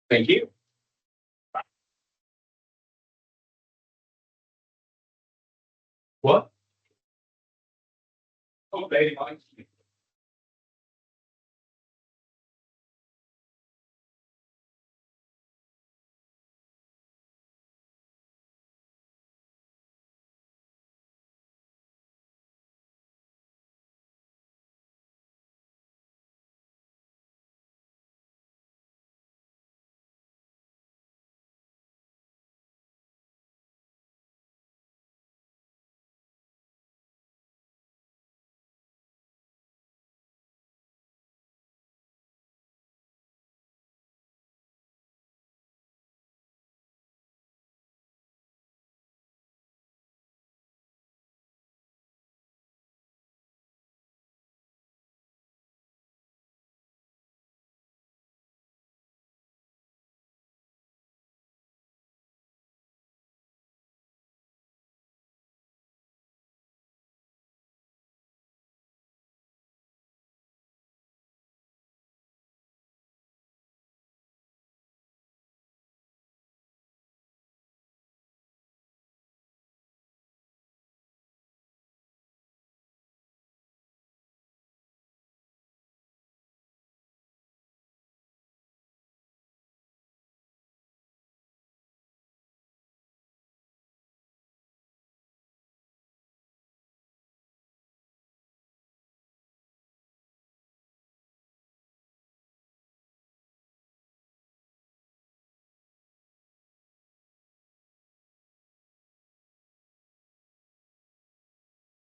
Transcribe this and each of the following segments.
Thank you. What? Oh, baby, Mike.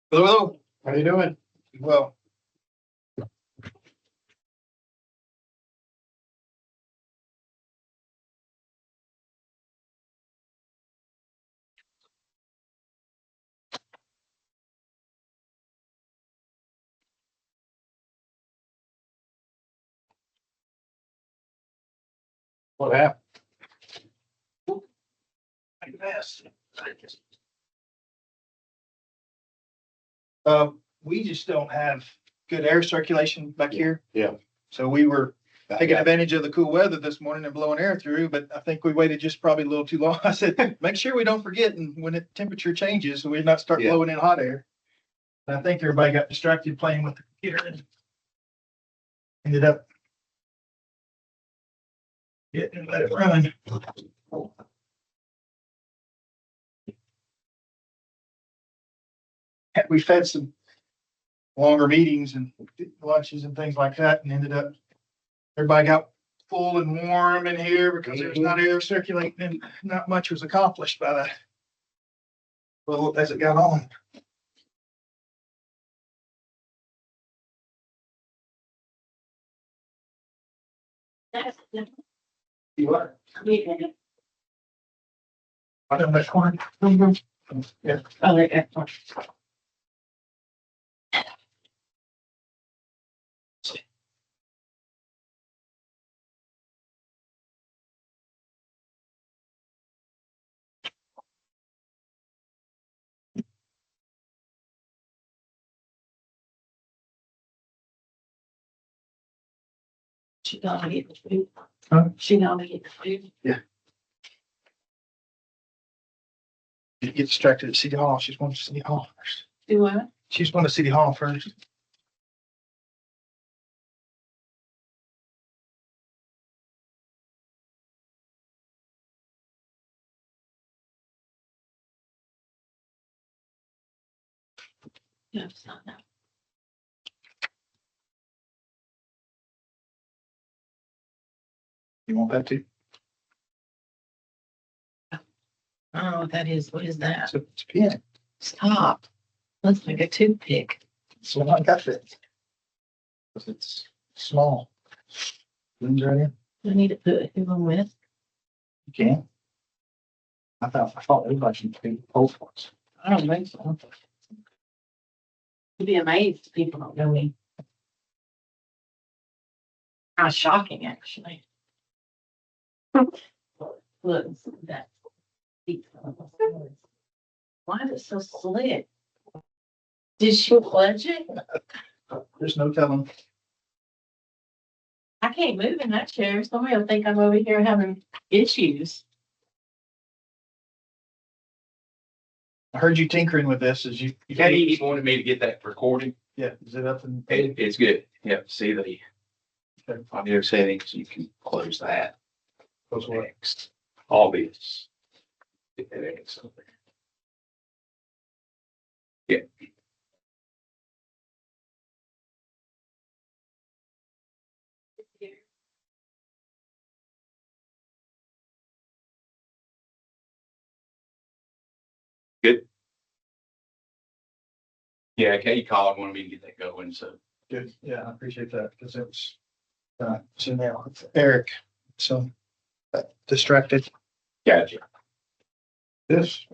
Hello, how you doing? Well. What happened? We just don't have good air circulation back here. Yeah. So we were taking advantage of the cool weather this morning and blowing air through, but I think we waited just probably a little too long. I said, make sure we don't forget, and when the temperature changes, we're not start Yeah. blowing in hot air. And I think everybody got distracted playing with the computer and ended up getting let it run. We've had some longer meetings and lunches and things like that, and ended up, everybody got full and warm in here because there's not air circulating and not much was accomplished by that. Well, as it got on. You are. I don't know that corner. Yeah. Oh, there. She gonna get the food. Huh? She gonna get the food. You get distracted at City Hall. She's going to City Hall first. Do what? She's going to City Hall first. No, it's not that. You want that too? I don't know what that is. What is that? It's a pen. Stop. Looks like a toothpick. So I got that. It's small. Rooms right in. I need to put who I'm with. You can. I thought everybody should take both ones. I don't think so. You'd be amazed if people don't know me. Kind of shocking, actually. Look, that. Why is it so slick? Did she pledge it? There's no telling. I can't move in that chair. Somebody will think I'm over here having issues. I heard you tinkering with this. Is you? He wanted me to get that recording. Yeah, is it up and? It's good. Yep, see the Okay. audio settings, you can close that. Close what? Next, all this. Get that X over there. Yeah. Good. Yeah, Kay called, wanted me to get that going, so. Good. Yeah, I appreciate that because it was, so now it's Eric. So distracted. Gotcha. This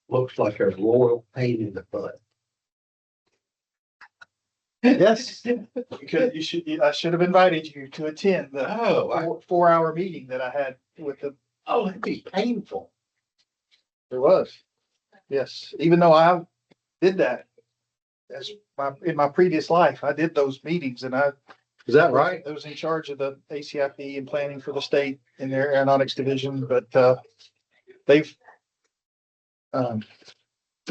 looks like a royal pain in the butt. Yes, because I should have invited you to attend the Oh, 4 hour meeting that I had with the, oh, it'd be painful. there was. Yes, even though I did that as in my previous life, I did those meetings and Is that right? I was in charge of the ACIP and planning for the state in their aeronautics division, but, they've, they're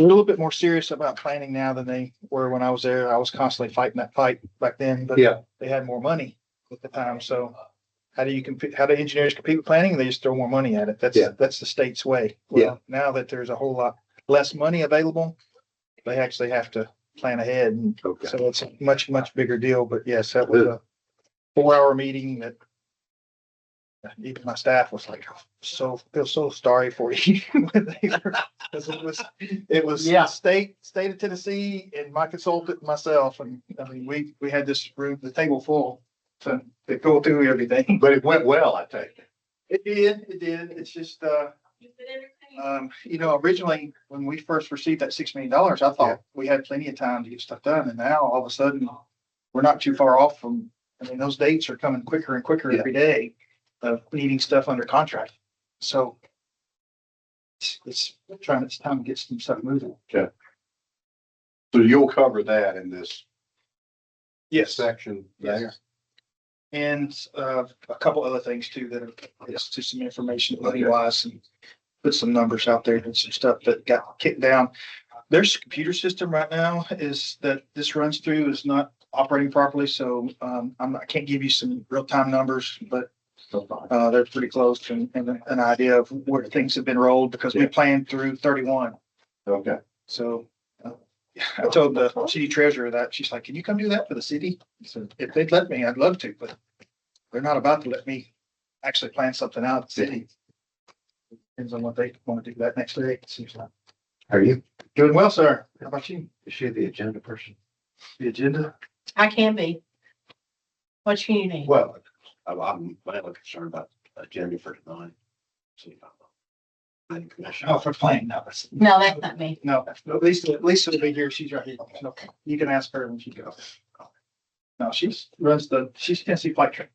a little bit more serious about planning now than they were when I was there. I was constantly fighting that fight back then, but Yeah. they had more money at the time. So how do you compete? How do engineers compete with planning? They just throw more money at it. Yeah. That's the state's way. Yeah. Well, now that there's a whole lot less money available, they actually have to plan ahead. And Okay. so it's a much, much bigger deal. But yes, that was a 4 hour meeting that even my staff was like, feel so sorry for you. When they were, because it was Yeah. state of Tennessee and my consultant and myself. And I mean, we had this room, the table full to go through everything. But it went well, I take it. It did. It's just, originally when we first received that $6 million, I thought we had plenty of time to get stuff done. And now all of a sudden we're not too far off from, I mean, those dates are coming quicker and quicker every day of needing stuff under contract. So it's time to get some stuff moving. So you'll cover that in this Yes. section there. Yes. And a couple other things too that are just some information money wise and put some numbers out there and some stuff that got kicked down. There's a computer system right now is that this runs through is not operating properly. So I can't give you some real time numbers, but they're pretty close and an idea of where things have been rolled because we planned through 31. Okay. So I told the city treasurer that she's like, can you come do that for the city? So if they'd let me, I'd love to, but they're not about to let me actually plan something out at the city. Depends on what they want to do that next day. It seems like. Are you, Doing well, sir. How about you? is she the agenda person? The agenda? I can be. What you need? Well, I'm mainly concerned about the agenda for tonight. See if I'm planning commission. Oh, for playing. No, No, that's not me. no, at least will be here. She's right here. No, you can ask her when she goes. No, she's Tennessee flight train.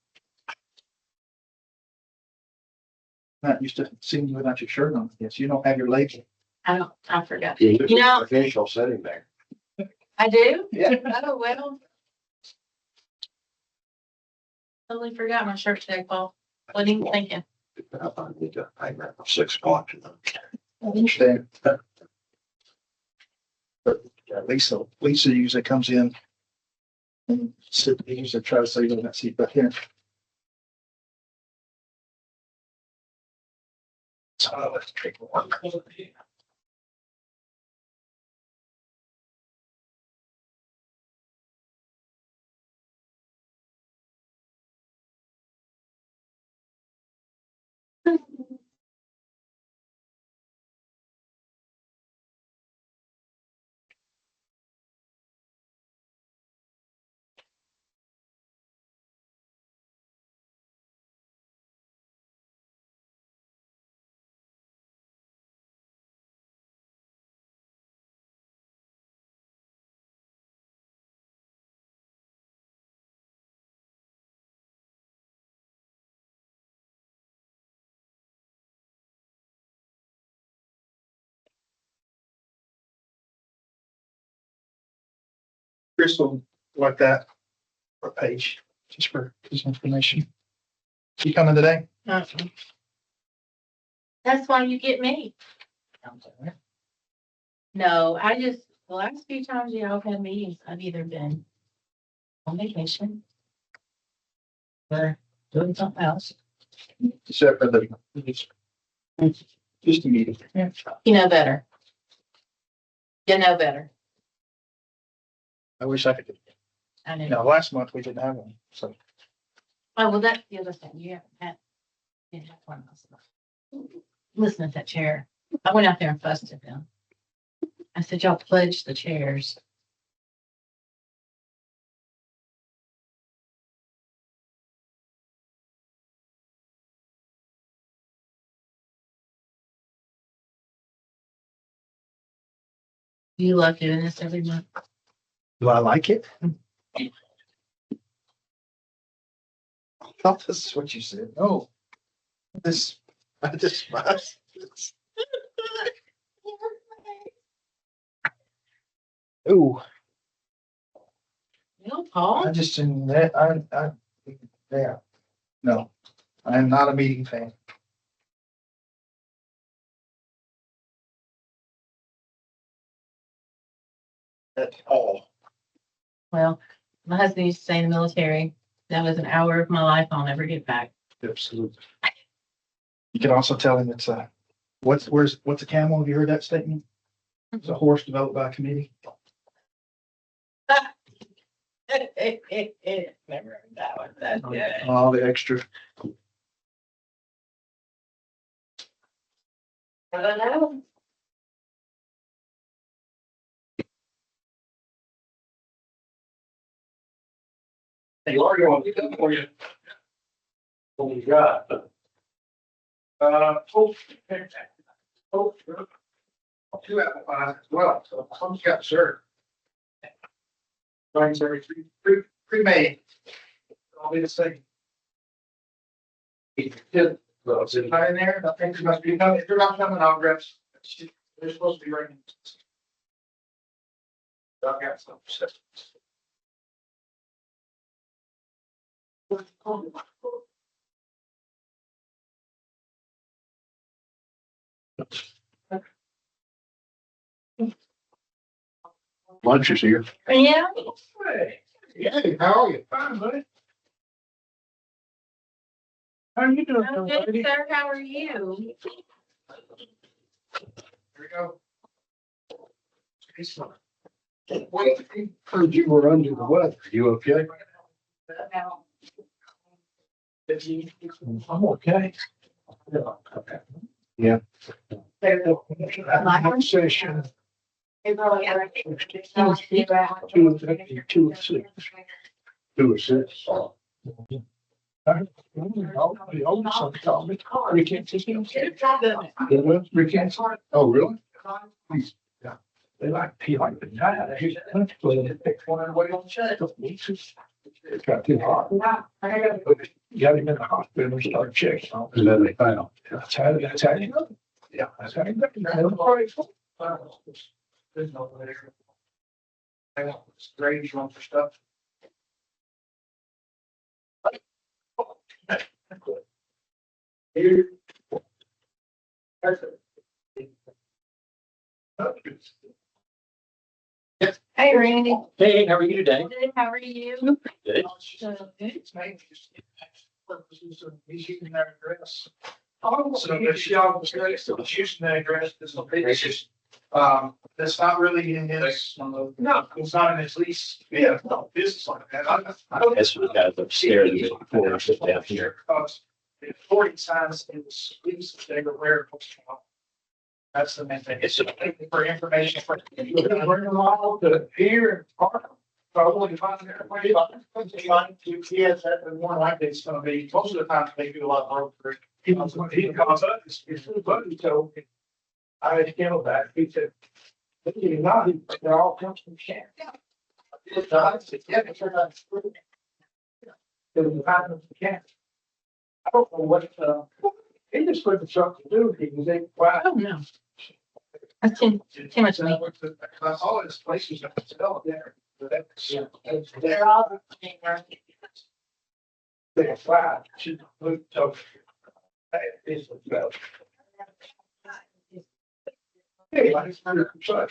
Not used to seeing you without your shirt on. Yes, you don't have your label. I forgot. You know- Official sitting there. I do? Yeah. Oh, well. Totally forgot my shirt today, Paul. Wasn't even thinking. I need to hang around 6 o'clock tonight. I understand. But yeah, Lisa usually comes in and usually try to save in that seat back here. So let's take a walk. Crystal like that for page. just for his information. You coming today? That's why you get me. No, the last few times y'all have had meetings, I've either been on vacation or doing something else. Except for the, just a meeting. You know better. You know better. I wish I could. I know. No, last month we didn't have one, so. Oh, well, that's the other thing. You haven't had. You didn't have one last month. Listen at that chair. I went out there and fussed at them. I said, y'all pledge the chairs. You love doing this every month. Do I like it? I thought this is what you said. No. I despise this. Ooh, No, Paul. I just, yeah, no, I am not a meeting fan. At all. Well, my husband used to say in the military, that was an hour of my life I'll never get back. Absolutely. You can also tell him it's a, what's a camel? Have you heard that statement? It's a horse developed by a committee. Never heard that one. That's good. All the extra. I don't know. Hey, Laurie, I'll get that for you. What we got? Oh, two apple pies as well, so some's got dessert. Mine's every pre-made. I'll be the same. Well, it's in Not in there, I think there must be, no, if they're not coming, I'll grab some. They're supposed to be raining. I've got some. Lunch is here. Yeah. Hey, how are you? Fine, buddy. How are you doing, I'm young good, lady? sir. How are you? Here we go. Well, I heard you were under the weather. You okay? I'm okay. Yeah. Session. Two or six. 2 or 6. The oldest son called me. We can't take him. We can't. Oh, really? Yeah. He liked the guy. He's a country player. They picked one away on the It got too hot. Got him in the hospital and started checking on him. And then they found. That's how he got it. Yeah, that's how he got it. There's no there. I got strange one for stuff. Here. Hey, Randy. Hey, how are you today? Good. How are you? Good. It's mainly just purposes of he's using that address. So if she always says that he's using that address, it's just, that's not really in his, no, it's not in his lease. Yeah, no, business like that. That's what guys upstairs before I sit down here. Because the authority signs in his lease, they were rare. That's the main thing. It's for information. Bring them all to here and park. Probably find everybody. He has that more likely it's gonna be, most of the time they do a lot of road work. He calls up, it's buddy told me. I had to kill that. He said, "You're not, they're all comes from Shannon." I said, "Yeah, but you're not true." It was kind of camp. I don't know what, he just put the truck to do, he was like, wow. Oh, no. That's too much meat. All his places are still there. They're all. They fly, should look tough. It's about. Hey, I just wonder, sorry.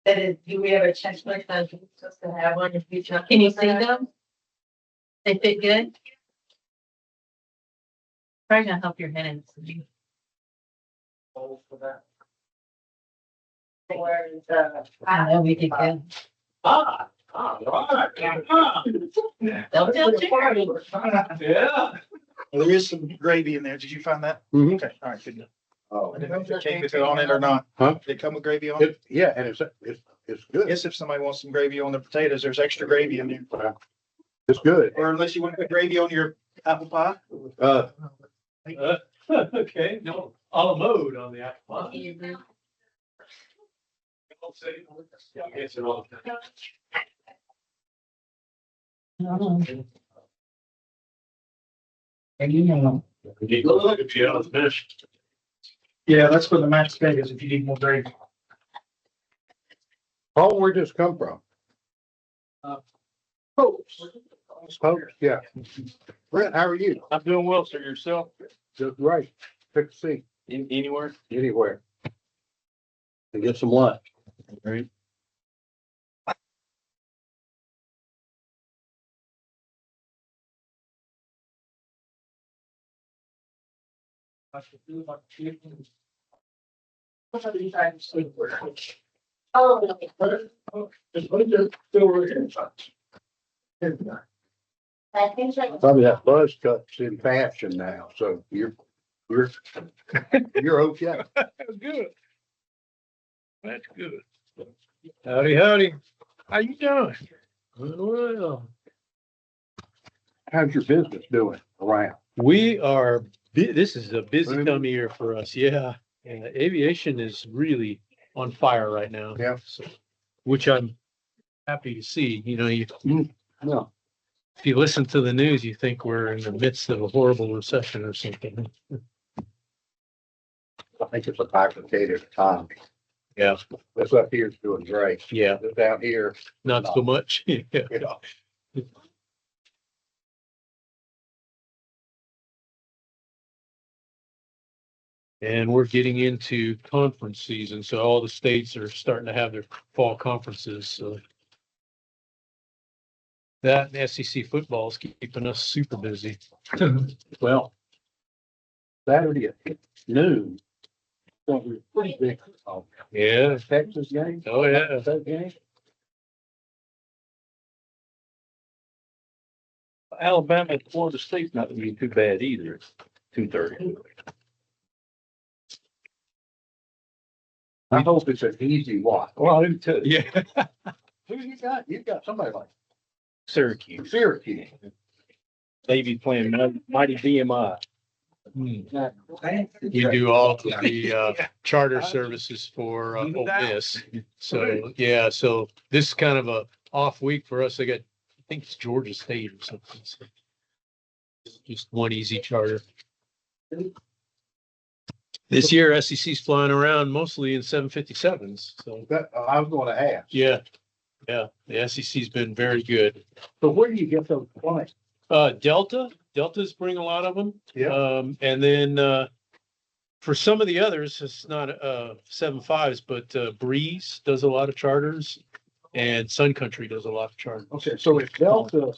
That is, do we have a checklist of just to have one in the future? Can you see them? They fit good? Probably gonna help your minutes. For that. I know we did good. Right. Don't tell Jerry. Yeah. Well, there is some gravy in there. Did you find that? Mhm. Okay, all right, good. Oh, I didn't know if it came with it on it or not. Huh? Did it come with gravy on it? yeah, and it's good. Yes, if somebody wants some gravy on their potatoes, there's extra gravy in there. It's good. Or unless you want to put gravy on your apple pie. Okay, no, a la mode on the apple pie. Yes, it all. And you know. Look at you, it's finished. Yeah, that's for the mashed potatoes if you need more gravy. Paul, where'd this come from? Post, yeah. Brent, how are you? I'm doing well, sir, yourself? Just right. Pick a seat, Anywhere? anywhere. And get some lunch. Right. Probably that buzz cut's in fashion now, so you're okay. That's good. That's good. Howdy, howdy. How you doing? Well, How's your business doing around? We are, this is a busy time of year for us. Yeah. And aviation is really on fire right now. Yeah. So, which I'm happy to see. You know, No. if you listen to the news, you think we're in the midst of a horrible recession or something. I think it's a bifurcated economy. Yeah. This up here is doing great. Yeah. This down here, Not so much. Yeah. you know. And we're getting into conference season. So all the states are starting to have their fall conferences. So that and SEC football is keeping us super busy. Well, Saturday at noon, so we're pretty big. Yeah. Texas game. Oh, yeah. That game. Alabama and Florida State's not gonna be too bad either. It's 2:30. I hope it's an easy watch. Well, I do too. Yeah. Who you got? You got somebody like Syracuse, Syracuse. Navy playing mighty BMI. We do all of the charter services for Ole Miss. So, yeah, so this is kind of a off week for us. I got, I think it's Georgia State or something. So just one easy charter. This year SEC's flying around mostly in 757s. So, That, I was gonna ask. yeah, yeah, the SEC's been very good. But where do you get those planes? Delta's bring a lot of them. Yeah. And then, for some of the others, it's not, 7.5s, but, Breeze does a lot of charters and Sun Country does a lot of charters. Okay, so if Delta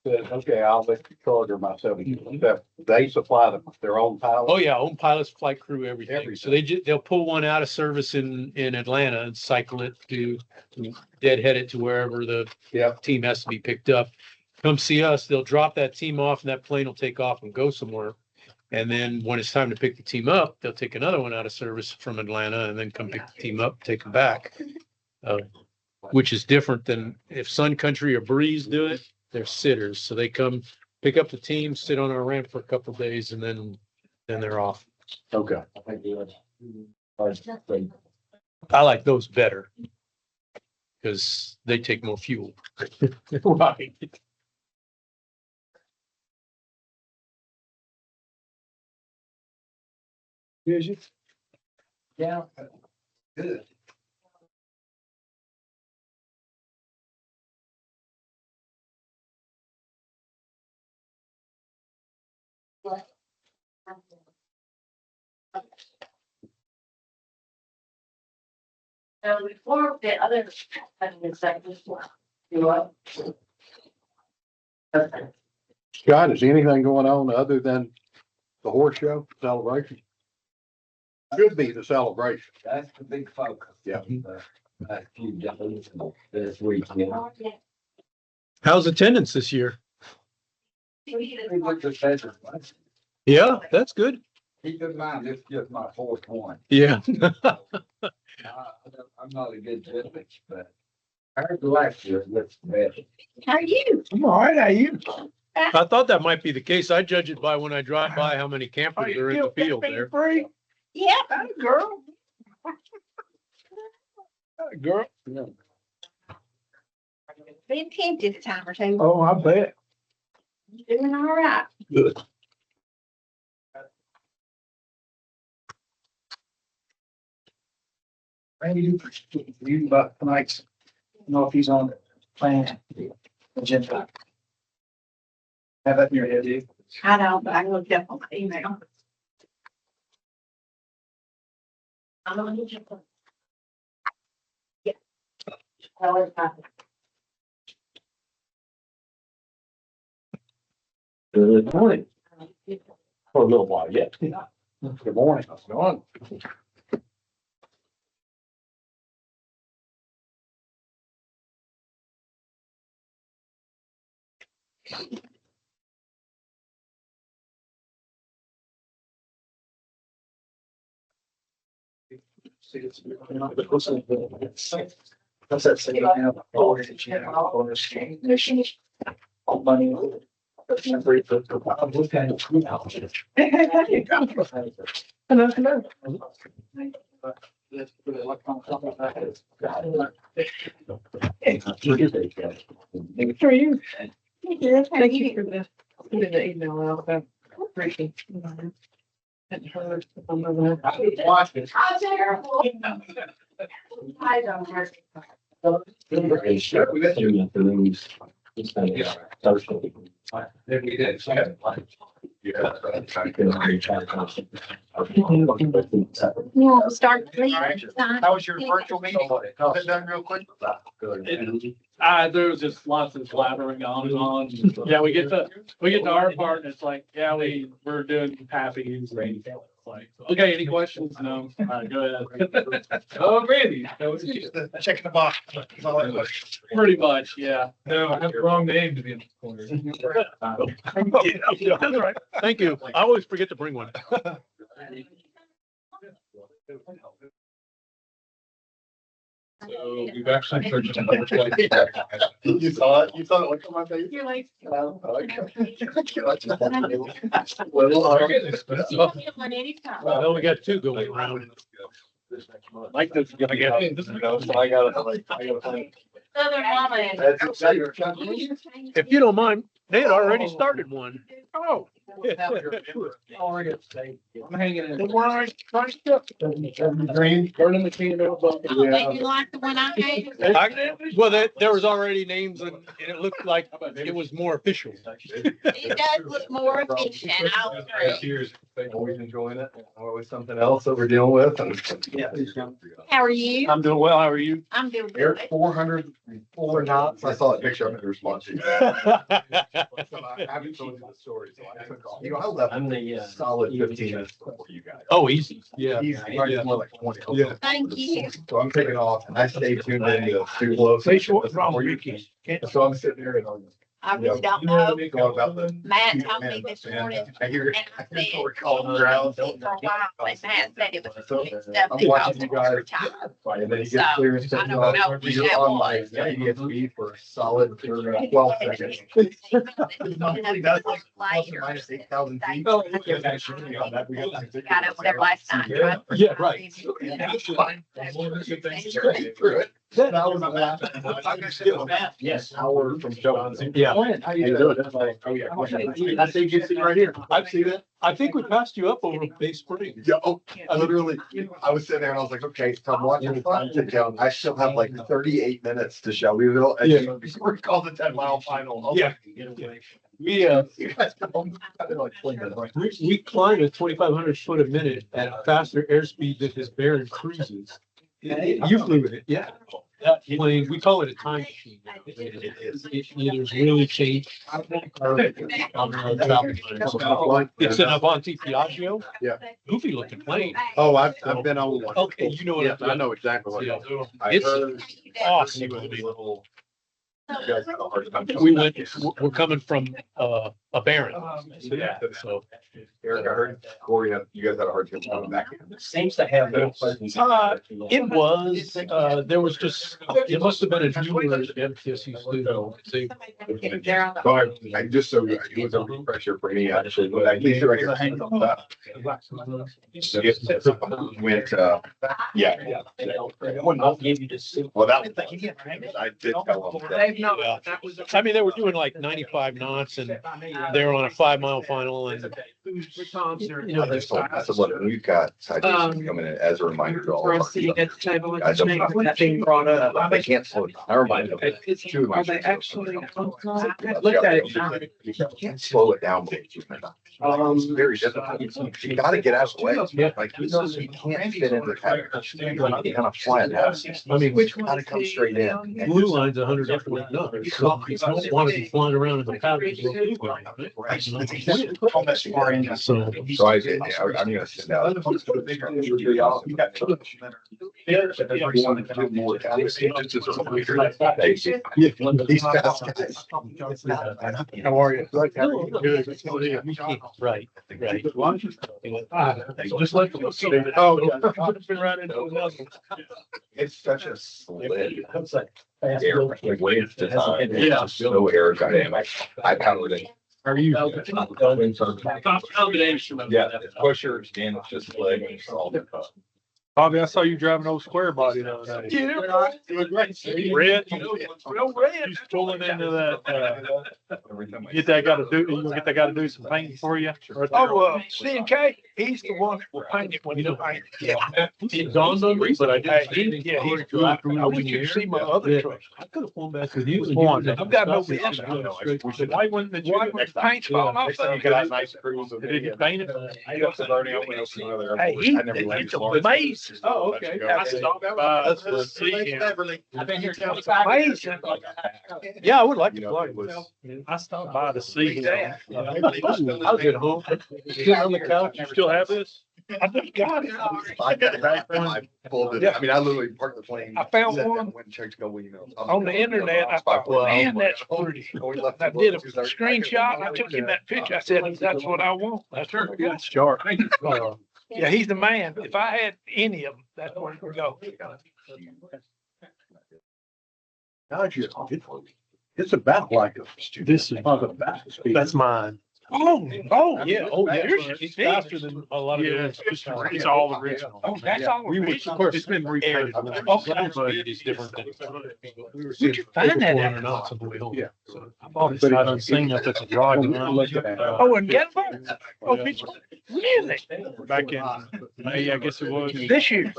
says, okay, I'll let you charter my 757, they supply them, their own pilot? Oh, yeah, own pilots, flight crew, everything. So they'll pull one out of service in Atlanta and cycle it to deadhead it to wherever the Yeah. team has to be picked up. Come see us, they'll drop that team off and that plane will take off and go somewhere. And then when it's time to pick the team up, they'll take another one out of service from Atlanta and then come pick the team up, take them back. Which is different than if Sun Country or Breeze do it, they're sitters. So they come pick up the team, sit on our ramp for a couple of days and then they're off. Okay. I like those better because they take more fuel. Right. Yeah. Good. So before the other, you what? Scott, is anything going on other than the horse show celebration? Should be the celebration. That's the big focus. Yeah. A few days this weekend. How's attendance this year? We looked at better. Yeah, that's good. Keep in mind, this is just my fourth one. Yeah. I'm not a good judge, but I heard the last year it looks better. How are you? I'm all right, how you? I thought that might be the case. I judge it by when I drive by how many campers are in the field there. Free? Yeah. That girl. That girl. Been tempted a time or two. Oh, I bet. Doing all right. Good. Randy, you about tonight's, know if he's on the plan, agenda. Have that in your head, dude. I don't, but I looked up on the email. I'm gonna need you. Yeah. Tell her about Good morning. it. For a little while, yeah. Good morning. How's it going? What's that say now? Money. Hello. For you. Thank you for the, putting the email out. Appreciate it. Hadn't heard from them. Watch it. How terrible. I don't know. Then we did. You want to start, please? How was your virtual meeting? Was it done real quick? There was just lots of blabbering on and on. Yeah, we get to our part and it's like, yeah, we're doing happy. Like, okay, any questions? No. All right, go ahead. Oh, Randy. That was you. Checking the box. That's all it was. Pretty much, yeah. No, I have the wrong name to be in the corner. That's right. Thank you. I always forget to bring one. So we've actually purchased another twice. You saw it? You saw it like on my face? You're like. Well, One anytime. Well, we got two going around. Like this. I got it. So I gotta. Southern Mama. That's exciting. If you don't mind, they had already started one. Oh. I'm hanging in. Green. Burning the candle. Oh, you like the one I gave? Well, there was already names and it looked like it was more official. It does look more efficient. I'll agree. Cheers. Always enjoying it. Always something else that we're dealing with. How are you? I'm doing well. How are you? I'm doing Eric, good. 404 knots. I saw that picture. I'm going to respond to you. So I haven't told you the story, so I took off. You know, I left solid 15 minutes before you guys. Oh, easy. Yeah. Easy. Probably more like 20. Yeah. Thank you. So I'm taking off and I stayed tuned in to do low. Say what's wrong with you? So I'm sitting there and I'm I really don't know. going about the. Matt told me this morning. I hear, And I I hear said, someone calling around. for a while, and Matt said it was doing stuff I'm that watching caused you him to guys. retire. And then he So, gets clear and says, I don't know no, what you're that on was. live. Yeah, you get to be for a solid 12 seconds. That's like Later. minus 8,000 feet. Got over there last night. tried for Yeah, five right. minutes. Through it. That was a map. Yes. Hour from Shelbyville. Yeah. How you doing? Oh, yeah. I think you see right here. I've seen it. I think we passed you up over Bay Springs. Yeah, oh, literally, I was sitting there and I was like, okay, so I'm watching the time tick down. I still have like 38 minutes to Shelbyville. And Yeah. you recall the 10-mile final. I was Yeah. like, We, we climb at 2,500 foot a minute at a faster airspeed than his Baron cruises. You flew with it, yeah. That plane, we call it a time machine. It either's really changed. It's an Avanti Piaggio. Yeah. Goofy looking plane. Oh, I've been on one. Okay, you know what Yeah, I'm I know exactly what. Yeah. I It's heard. awesome. He was a little. You guys had a hard time. We went, we're coming from a Baron. Yeah. So. Eric, I heard Corey, you guys had a hard time coming back. Seems to have. It was, there was just, it must have been a newer MTSU student. See, So I just so it was a refresher for me actually, but at least I could. Went, yeah. I'll give you this. Well, that, I did tell them that. yeah. I mean, they were doing like 95 knots and they were on a 5 mile final and. I just told them, I said, look, we've got citations coming in as a reminder to all of our. Guys, That being brought up. they can't slow it down. I remind them. Two of my Are they students. actually? Look at it. You can't slow it down. It's very difficult. You gotta get out of the way. Like, you can't fit into the pattern. You kind of fly it out. I mean, You gotta come straight in. blue line's 100 different numbers. So you don't want to be flying around in the pattern. So. So I'm gonna send out. These fast guys. How are you? Right, right. Just like. Oh. Been right into another. It's such a slid. The way it's designed, it's just so aerodynamic. I powered it. Are you? Combination of. Yeah, it's pushers and it's just leg and it's all. Bobby, I saw you driving old square body the other day. Doing great. Red, you pulling into that, get that guy to do, you gonna get that guy to do some painting for you? Oh, C&K, he's the one that will paint it when you paint. Yeah. It dawned on me, but I didn't. Yeah, I want you to see my other truck. I could have flown back with you. I've got no business. Why wouldn't the, Why wouldn't the paint's falling off? You got a nice cruise. Did he paint it? Hey, it's amazing. Oh, okay. I stopped by to see him. I've been here 25 years. Amazing. Yeah, I would like You to know, play. it was. I stopped by to see him. I was at home, sitting on the couch. You still have this? I just got it. I got it back when I pulled it. I mean, I literally parked the plane. I found sat down, one went and checked a couple emails. on the internet. I thought, man, that's pretty. I did a screenshot. I took him that picture. I said, that's what I want. That's her. That's sharp. Yeah, he's the man. If I had any of them, that's where it would go. It's about like a. This is, that's mine. Oh, Yeah, oh, yeah. Yours is It's big. faster than a lot of the Yeah, others. it's all original. Oh, that's all We were, original. of course, It's been repainted. speed is different than. We were seeing you find that over at? 400 knots on the way home. Yeah. So, I bought it. I done seen that it's a driving. Oh, and get one? Oh, bitch, really? Back in May, I guess it was. This year?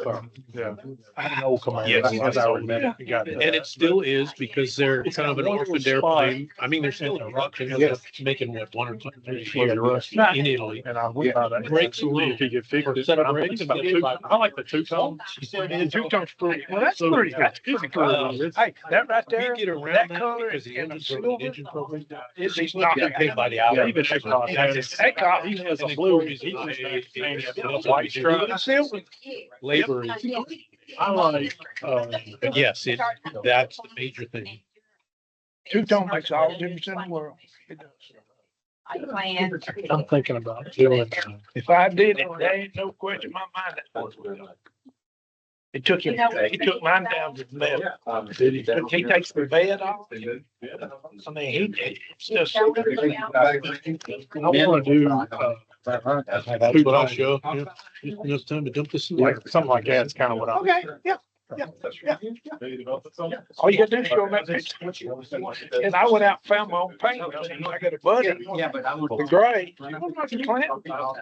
Yeah. I had an old Camaro. Yes. As I remember. You got And it still is because they're kind of an orphaned airplane. I mean, they're still in production. They're making what, 1 or 2 in Italy. And I went by that. Brakes a little. If you could fix it. Set up I'm brakes. thinking about I like the two-tone. The two-tone's pretty. Well, that's pretty. That's pretty cool. Hey, that right there, We get around that that color because the and the engine silver. engine program. He's not Get paid by the hour. Even Ecot has, Ecot. he has a blue, he's a white stripe. The silver. Labor is, I like, but yes, that's the major thing. Two-tone makes all the difference in the world. It does. I'm thinking about doing. If I did it, there ain't no question in my mind. That was good. It took him, he took mine down to the level. He takes the bed off. I mean, he just. I wanna do, That's what I'll show. Yeah. Just enough time to dump this in. like, something like that. It's kind of what I. Okay, yeah. All you gotta do is show them that picture. And I went out and found my own paint. I got a buddy, the gray.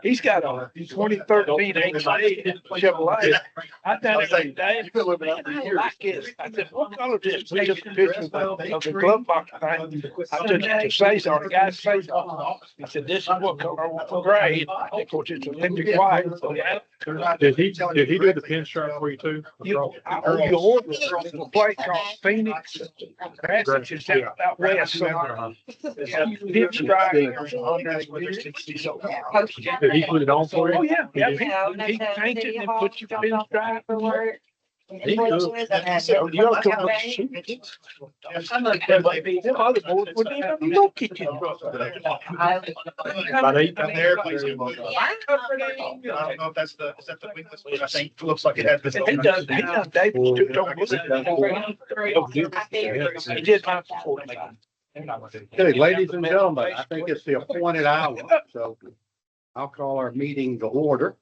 He's got a 2013 HD Chevrolet. I done it every day. I like this. I said, what color is this? He took a picture of the glove box thing. I took it to Cesar, the guy Cesar. I said, this is what color I want for gray. Of course, it's a Olympic white. Did he do the pinstripe for you too? I owe you order a plate called Phoenix. That's just out west. So, yeah, pinstripe. Did he put it on for you? Oh, yeah. He painted and put your pinstripe. He could. So you ought to come look at shoot. Them other boys wouldn't even look at you. About 8 Down there, please. I don't know if that's is that the wingless, but I think it looks like it has. He does David too, don't look at it. He did mine before. Okay, ladies and gentlemen, I think it's the appointed hour, so I'll call our meeting to order.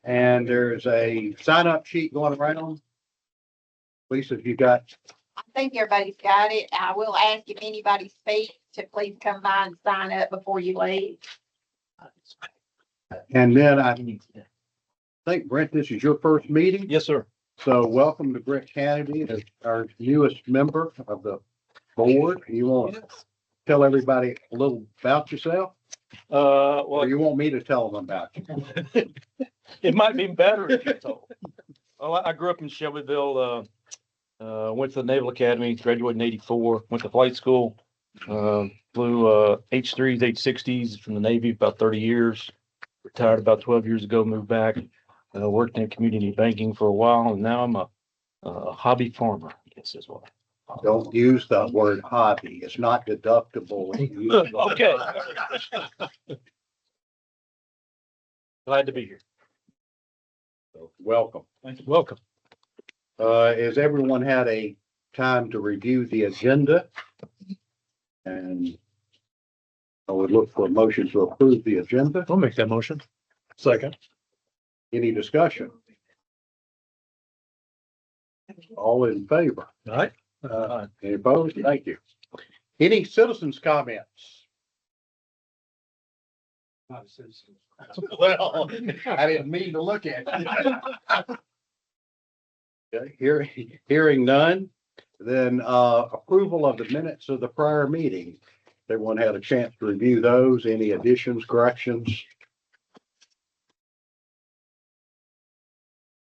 And there's a sign-up sheet going around. Lisa, if you got, I think everybody's got it. I will ask if anybody speaks to please come by and sign up before you leave. and then I think, Brent, this is your first meeting. Yes, sir. So welcome to Brent Kennedy, as our newest member of the board. You want to tell everybody a little about yourself? Or Well, you want me to tell them about you? it might be better if you told. Well, I grew up in Shelbyville, went to the Naval Academy, graduated in '84, went to flight school, flew H-3s, H-60s from the Navy about 30 years, retired about 12 years ago, moved back, worked in community banking for a while, and now I'm a hobby farmer, I guess is what. Don't use the word hobby. It's not deductible. Okay. Glad to be here. Welcome. Welcome. Has everyone had a time to review the agenda? And I would look for a motion to approve the agenda. I'll make that motion. Second. Any discussion? All in favor? All right. Any opposed? Thank you. Any citizens' comments? Well, I didn't mean to look at it. Okay, hearing none, then approval of the minutes of the prior meeting. Everyone had a chance to review those. Any additions, corrections?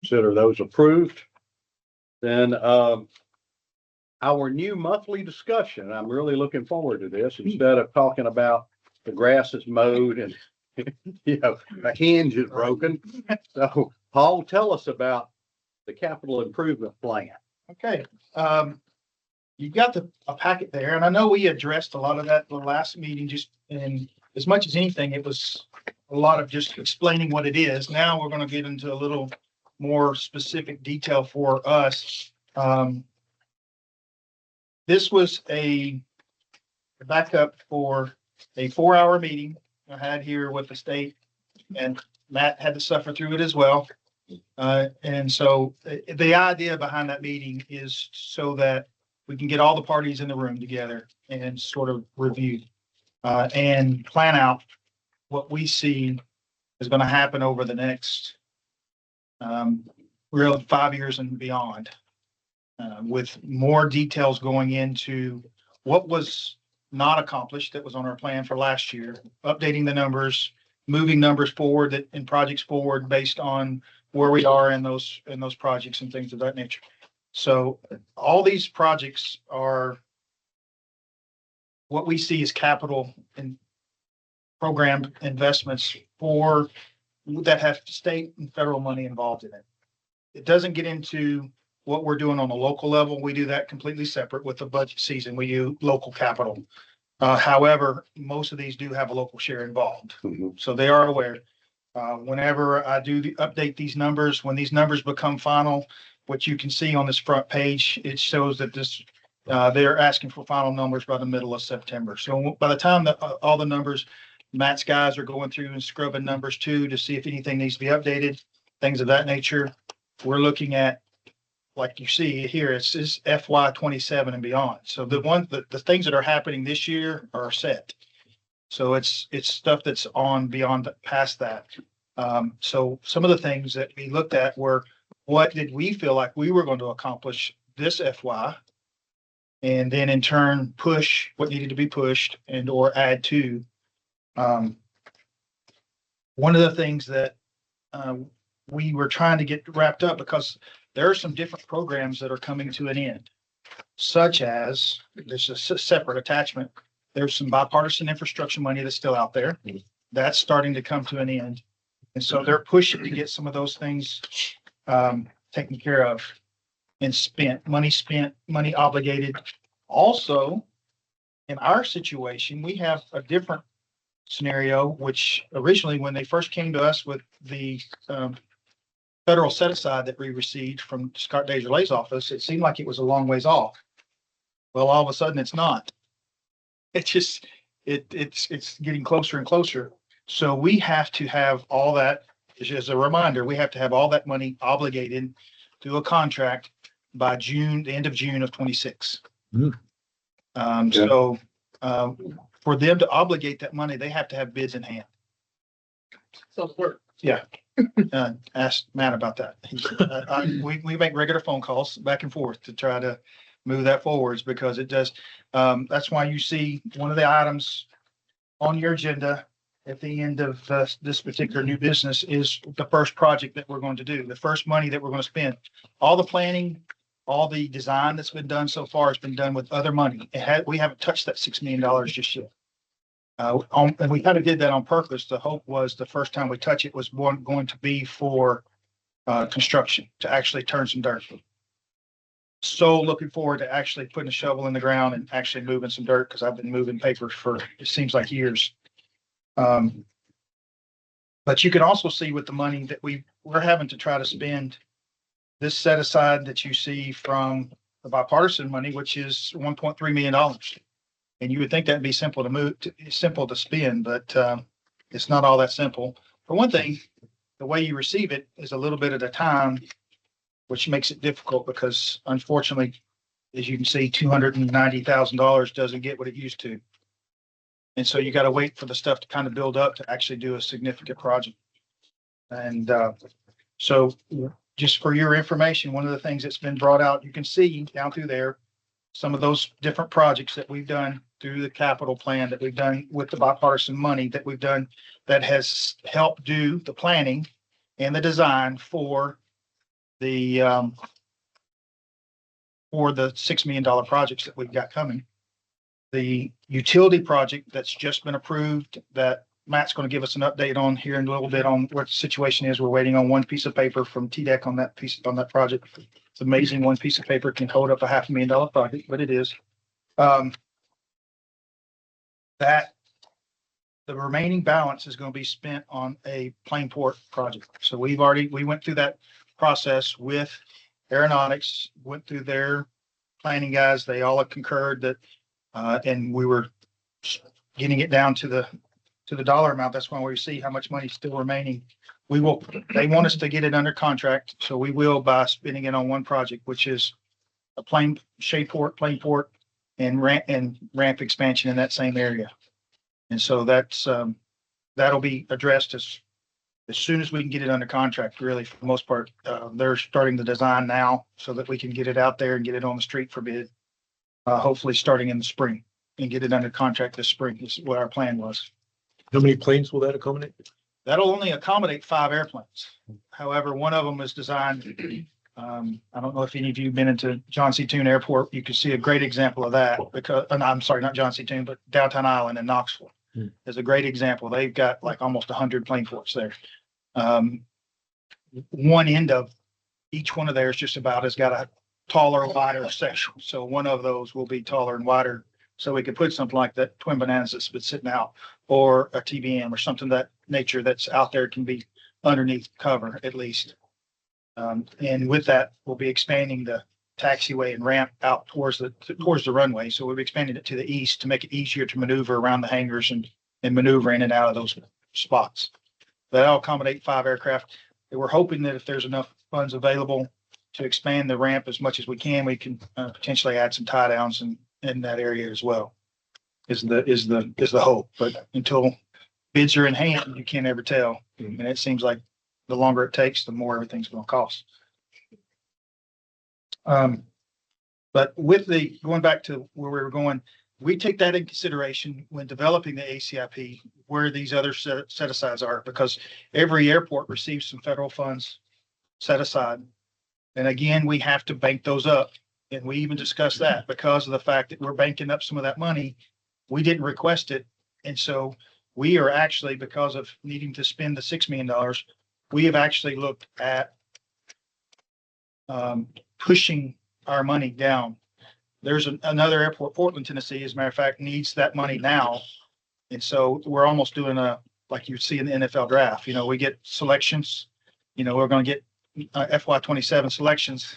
Consider those approved. Then our new monthly discussion. I'm really looking forward to this. Instead of talking about the grass is mowed and a hinge is broken. So Paul, tell us about the capital improvement plan. Okay, you've got a packet there, and I know we addressed a lot of that the last meeting, just, and as much as anything, it was a lot of just explaining what it is. Now we're gonna get into a little more specific detail for us. This was a backup for a 4-hour meeting I had here with the state, and Matt had to suffer through it as well. And so the idea behind that meeting is so that we can get all the parties in the room together and sort of review and plan out what we see is going to happen over the next real 5 years and beyond, with more details going into what was not accomplished that was on our plan for last year, updating the numbers, moving numbers forward and projects forward based on where we are in those projects and things of that nature. So all these projects are what we see as capital and program investments for that have state and federal money involved in it. It doesn't get into what we're doing on the local level. We do that completely separate with the budget season. We do local capital. However, most of these do have a local share involved. So they are aware. Whenever I do update these numbers, when these numbers become final, what you can see on this front page, it shows that they're asking for final numbers by the middle of September. So by the time that all the numbers, Matt's guys are going through and scrubbing numbers too to see if anything needs to be updated, things of that nature. We're looking at like you see here, it's FY 27 and beyond. So the things that are happening this year are set. So it's stuff that's on beyond past that. So some of the things that we looked at were, what did we feel like we were going to accomplish this FY? And then in turn, push what needed to be pushed and or add to. One of the things that we were trying to get wrapped up, because there are some different programs that are coming to an end, such as, there's a separate attachment. There's some bipartisan infrastructure money that's still out there. That's starting to come to an end. And so they're pushing to get some of those things taken care of and spent, money obligated. Also, in our situation, we have a different scenario, which originally, when they first came to us with the federal set aside that we received from Scott Desjardins' office, it seemed like it was a long ways off. Well, all of a sudden it's not. It's just, it's getting closer and closer. So we have to have all that, as a reminder, we have to have all that money obligated to a contract by June, the end of June of 26. So for them to obligate that money, they have to have bids in hand. So work. Yeah. Ask Matt about that. We make regular phone calls back and forth to try to move that forwards, because it does. That's why you see one of the items on your agenda at the end of this particular new business is the first project that we're going to do, the first money that we're going to spend. All the planning, all the design that's been done so far has been done with other money. We haven't touched that $6 million just yet. And we kind of did that on purpose. The hope was the first time we touch it was going to be for construction, to actually turn some dirt. So looking forward to actually putting a shovel in the ground and actually moving some dirt, because I've been moving papers for, it seems like, years. But you can also see with the money that we're having to try to spend, this set aside that you see from the bipartisan money, which is $1.3 million. And you would think that'd be simple to spend, but it's not all that simple. For one thing, the way you receive it is a little bit at a time, which makes it difficult, because unfortunately, as you can see, $290,000 doesn't get what it used to. And so you got to wait for the stuff to kind of build up to actually do a significant project. And so just for your information, one of the things that's been brought out, you can see down through there, some of those different projects that we've done through the capital plan, that we've done with the bipartisan money that we've done, that has helped do the planning and the design for the $6 million projects that we've got coming. The utility project that's just been approved, that Matt's going to give us an update on here in a little bit on what the situation is. We're waiting on one piece of paper from TDEC on that project. It's amazing. One piece of paper can hold up a $500,000 project, but it is. That the remaining balance is going to be spent on a Plainport project. So we went through that process with aeronautics, went through their planning guys. They all have concurred that, and we were getting it down to the dollar amount. That's why we see how much money is still remaining. They want us to get it under contract. So we will, by spending it on one project, which is a Plainport and ramp expansion in that same area. And so that'll be addressed as soon as we can get it under contract, really, for the most part. They're starting the design now so that we can get it out there and get it on the street for bid, hopefully starting in the spring, and get it under contract this spring is what our plan was. How many planes will that accommodate? That'll only accommodate 5 airplanes. However, one of them is designed. I don't know if any of you have been into John C. Toon Airport. You can see a great example of that, because, I'm sorry, not John C. Toon, but Downtown Island in Knoxville is a great example. They've got like almost 100 plane ports there. One end of each one of theirs just about has got a taller, wider section. So one of those will be taller and wider. So we could put something like that Twin Bananas that's been sitting out, or a TBM or something of that nature that's out there, can be underneath cover at least. And with that, we'll be expanding the taxiway and ramp out towards the runway. So we'll be expanding it to the east to make it easier to maneuver around the hangars and maneuver in and out of those spots. That'll accommodate 5 aircraft. And we're hoping that if there's enough funds available, to expand the ramp as much as we can potentially add some tie downs in that area as well. Is the hope, but until bids are in hand, you can't ever tell. And it seems like the longer it takes, the more everything's going to cost. But going back to where we were going, we take that in consideration when developing the ACIP, where these other set asides are, because every airport receives some federal funds set aside. And again, we have to bank those up. And we even discussed that because of the fact that we're banking up some of that money. We didn't request it. And so we are actually, because of needing to spend the $6 million, we have actually looked at pushing our money down. There's another airport, Portland, Tennessee, as a matter of fact, needs that money now. And so we're almost doing like you see in the NFL draft, we get selections, we're going to get FY27 selections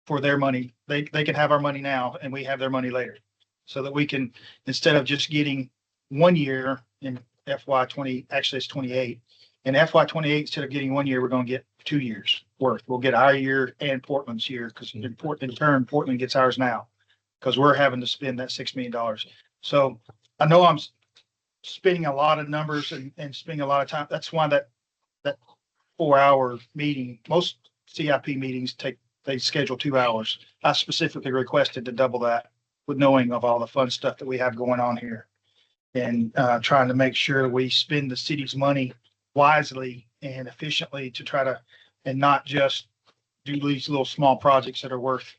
for their money. They can have our money now and we have their money later, so that we can, instead of just getting 1 year in FY20, actually it's 28. In FY28, instead of getting 1 year, we're going to get 2 years worth. We'll get our year and Portland's year, because in turn, Portland gets ours now, because we're having to spend that $6 million. So I know I'm spending a lot of numbers and spending a lot of time. That's why that 4-hour meeting, most CIP meetings they schedule 2 hours. I specifically requested to double that, with knowing of all the fun stuff that we have going on here, and trying to make sure we spend the city's money wisely and efficiently to try to, and not just do these little small projects that are worth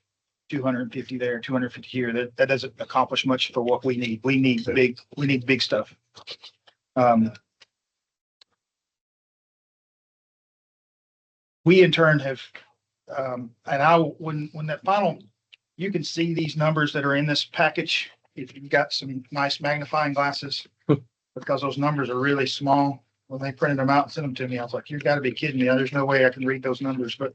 250 there, 250 here. That doesn't accomplish much for what we need. We need big stuff. We in turn have, when that final, you can see these numbers that are in this package. If you've got some nice magnifying glasses, because those numbers are really small. When they printed them out and sent them to me, I was like, you've got to be kidding me. There's no way I can read those numbers. But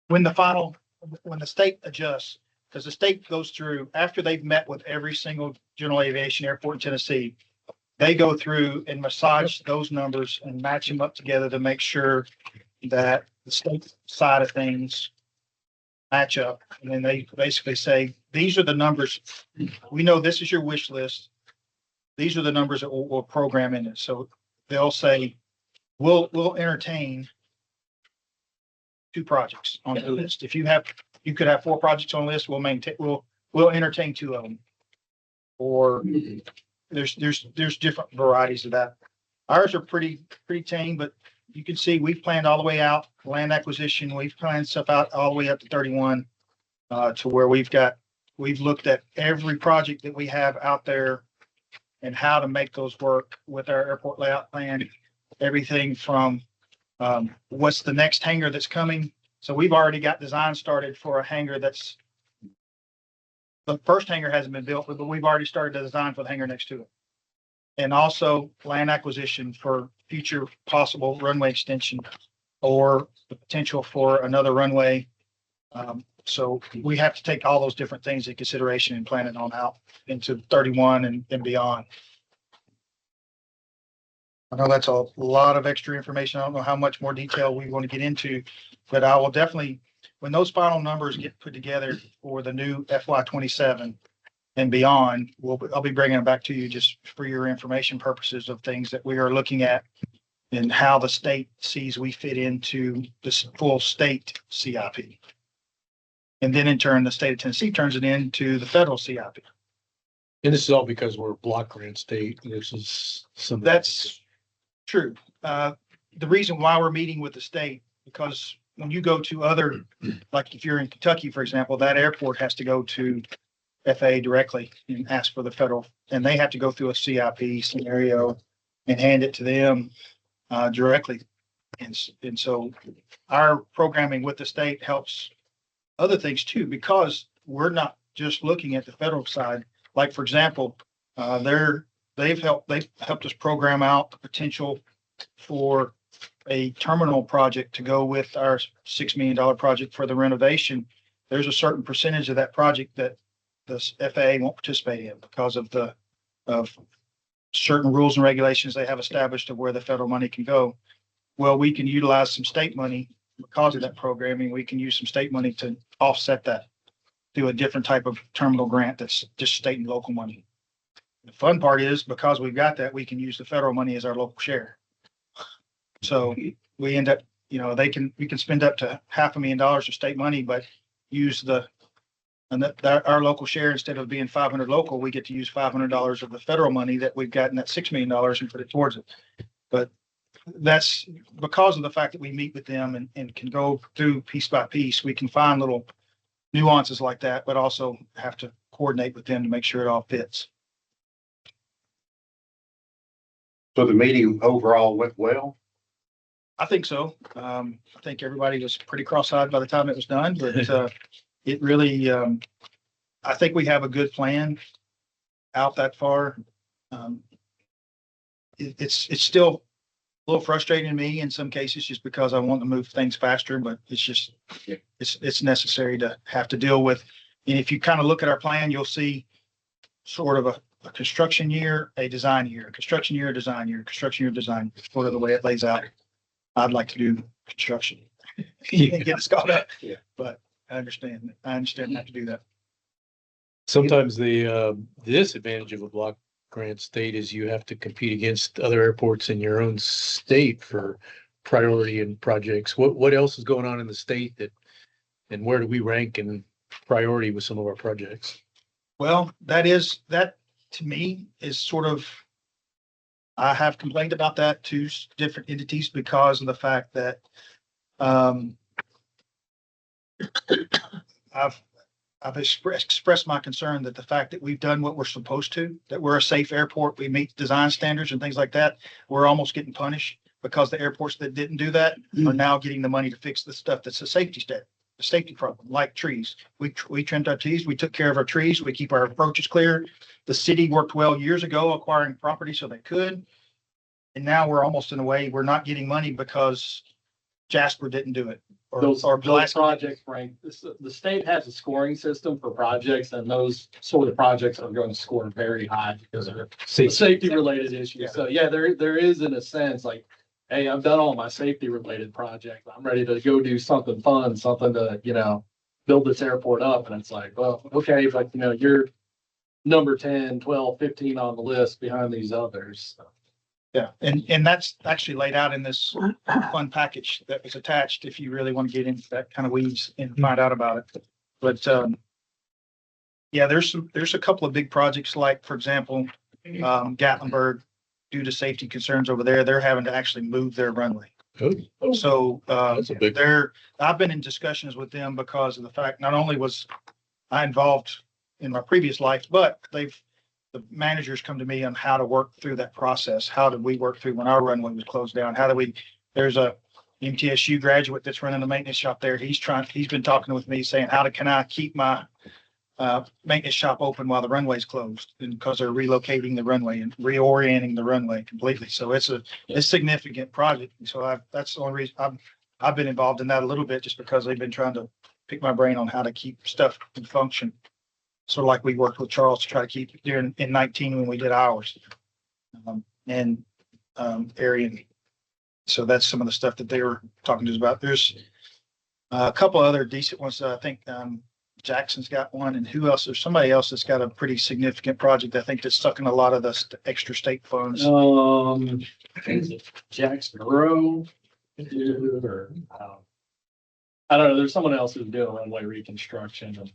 when the state adjusts, because the state goes through, after they've met with every single general aviation airport in Tennessee, they go through and massage those numbers and match them up together to make sure that the state side of things match up. And then they basically say, these are the numbers. We know this is your wish list. These are the numbers that we'll program in it. So they'll say, we'll entertain 2 projects on the list. If you could have 4 projects on the list, we'll entertain 2 of them. Or there's different varieties of that. Ours are pretty tame, but you can see we've planned all the way out land acquisition. We've planned stuff out all the way up to 31, to where we've looked at every project that we have out there and how to make those work with our airport layout plan. Everything from what's the next hangar that's coming. So we've already got design started for a hangar the first hangar hasn't been built, but we've already started the design for the hangar next to it. And also land acquisition for future possible runway extension or the potential for another runway. So we have to take all those different things into consideration and plan it on out into 31 and beyond. I know that's a lot of extra information. I don't know how much more detail we want to get into, but I will definitely, when those final numbers get put together for the new FY27 and beyond, I'll be bringing them back to you just for your information purposes of things that we are looking at and how the state sees we fit into this full state CIP. And then in turn, the state of Tennessee turns it into the federal CIP. And this is all because we're a block grant state versus some. That's true. The reason why we're meeting with the state, because when you go to other, like if you're in Kentucky, for example, that airport has to go to FAA directly and ask for the federal, and they have to go through a CIP scenario and hand it to them directly. And so our programming with the state helps other things too, because we're not just looking at the federal side. Like, for example, they've helped us program out the potential for a terminal project to go with our $6 million project for the renovation. There's a certain percentage of that project that the FAA won't participate in because of certain rules and regulations they have established of where the federal money can go. Well, we can utilize some state money because of that programming, we can use some state money to offset that. Do a different type of terminal grant that's just state and local money. The fun part is because we've got that, we can use the federal money as our local share. So we end up, we can spend up to $500,000 of state money, but use our local share, instead of being 500 local, we get to use $500 of the federal money that we've gotten, that $6 million, and put it towards it. But that's because of the fact that we meet with them and can go through piece by piece. We can find little nuances like that, but also have to coordinate with them to make sure it all fits. So the meeting overall went well? I think so. I think everybody was pretty cross-eyed by the time it was done, but it really, I think we have a good plan out that far. It's still a little frustrating to me in some cases, just because I want to move things faster, but it's just, it's necessary to have to deal with. And if you kind of look at our plan, you'll see sort of a construction year, a design year, construction year, design year, construction year, design, sort of the way it lays out. I'd like to do construction. Get us caught up. Yeah. But I understand I have to do that. Sometimes the disadvantage of a block grant state is you have to compete against other airports in your own state for priority and projects. What else is going on in the state and where do we rank in priority with some of our projects? Well, that to me is sort of, I have complained about that to different entities because of the fact that I've expressed my concern that the fact that we've done what we're supposed to, that we're a safe airport, we meet design standards and things like that, we're almost getting punished because the airports that didn't do that are now getting the money to fix the stuff that's a safety problem, like trees. We trimmed our trees, we took care of our trees, we keep our approaches clear. The city worked well years ago acquiring property so they could. And now we're almost in a way, we're not getting money because Jasper didn't do it. Those projects, right? The state has a scoring system for projects, and those sort of projects are going to score very high because of safety related issues. So yeah, there is in a sense like, hey, I've done all my safety related projects. I'm ready to go do something fun, something to, build this airport up. And it's like, well, okay, but you're number 10, 12, 15 on the list behind these others. So. Yeah, and that's actually laid out in this fun package that was attached, if you really want to get into that kind of weeds and find out about it. But yeah, there's a couple of big projects, like, for example, Gatlinburg, due to safety concerns over there, they're having to actually move their runway. Oh, So that's a big. I've been in discussions with them because of the fact, not only was I involved in my previous life, but the managers come to me on how to work through that process. How did we work through when our runway was closed down? There's a MTSU graduate that's running the maintenance shop there. He's been talking with me saying, can I keep my maintenance shop open while the runway's closed? And because they're relocating the runway and reorienting the runway completely. So it's a significant project. So that's the only reason I've been involved in that a little bit, just because they've been trying to pick my brain on how to keep stuff in function. Sort of like we worked with Charles to try to keep it during in 19 when we did ours. Arian. So that's some of the stuff that they were talking to us about. There's a couple other decent ones. I think Jackson's got one, and who else? There's somebody else that's got a pretty significant project. I think that's sucking a lot of the extra state funds. Is it Jackson Grove? I don't know. There's someone else who's doing runway reconstruction.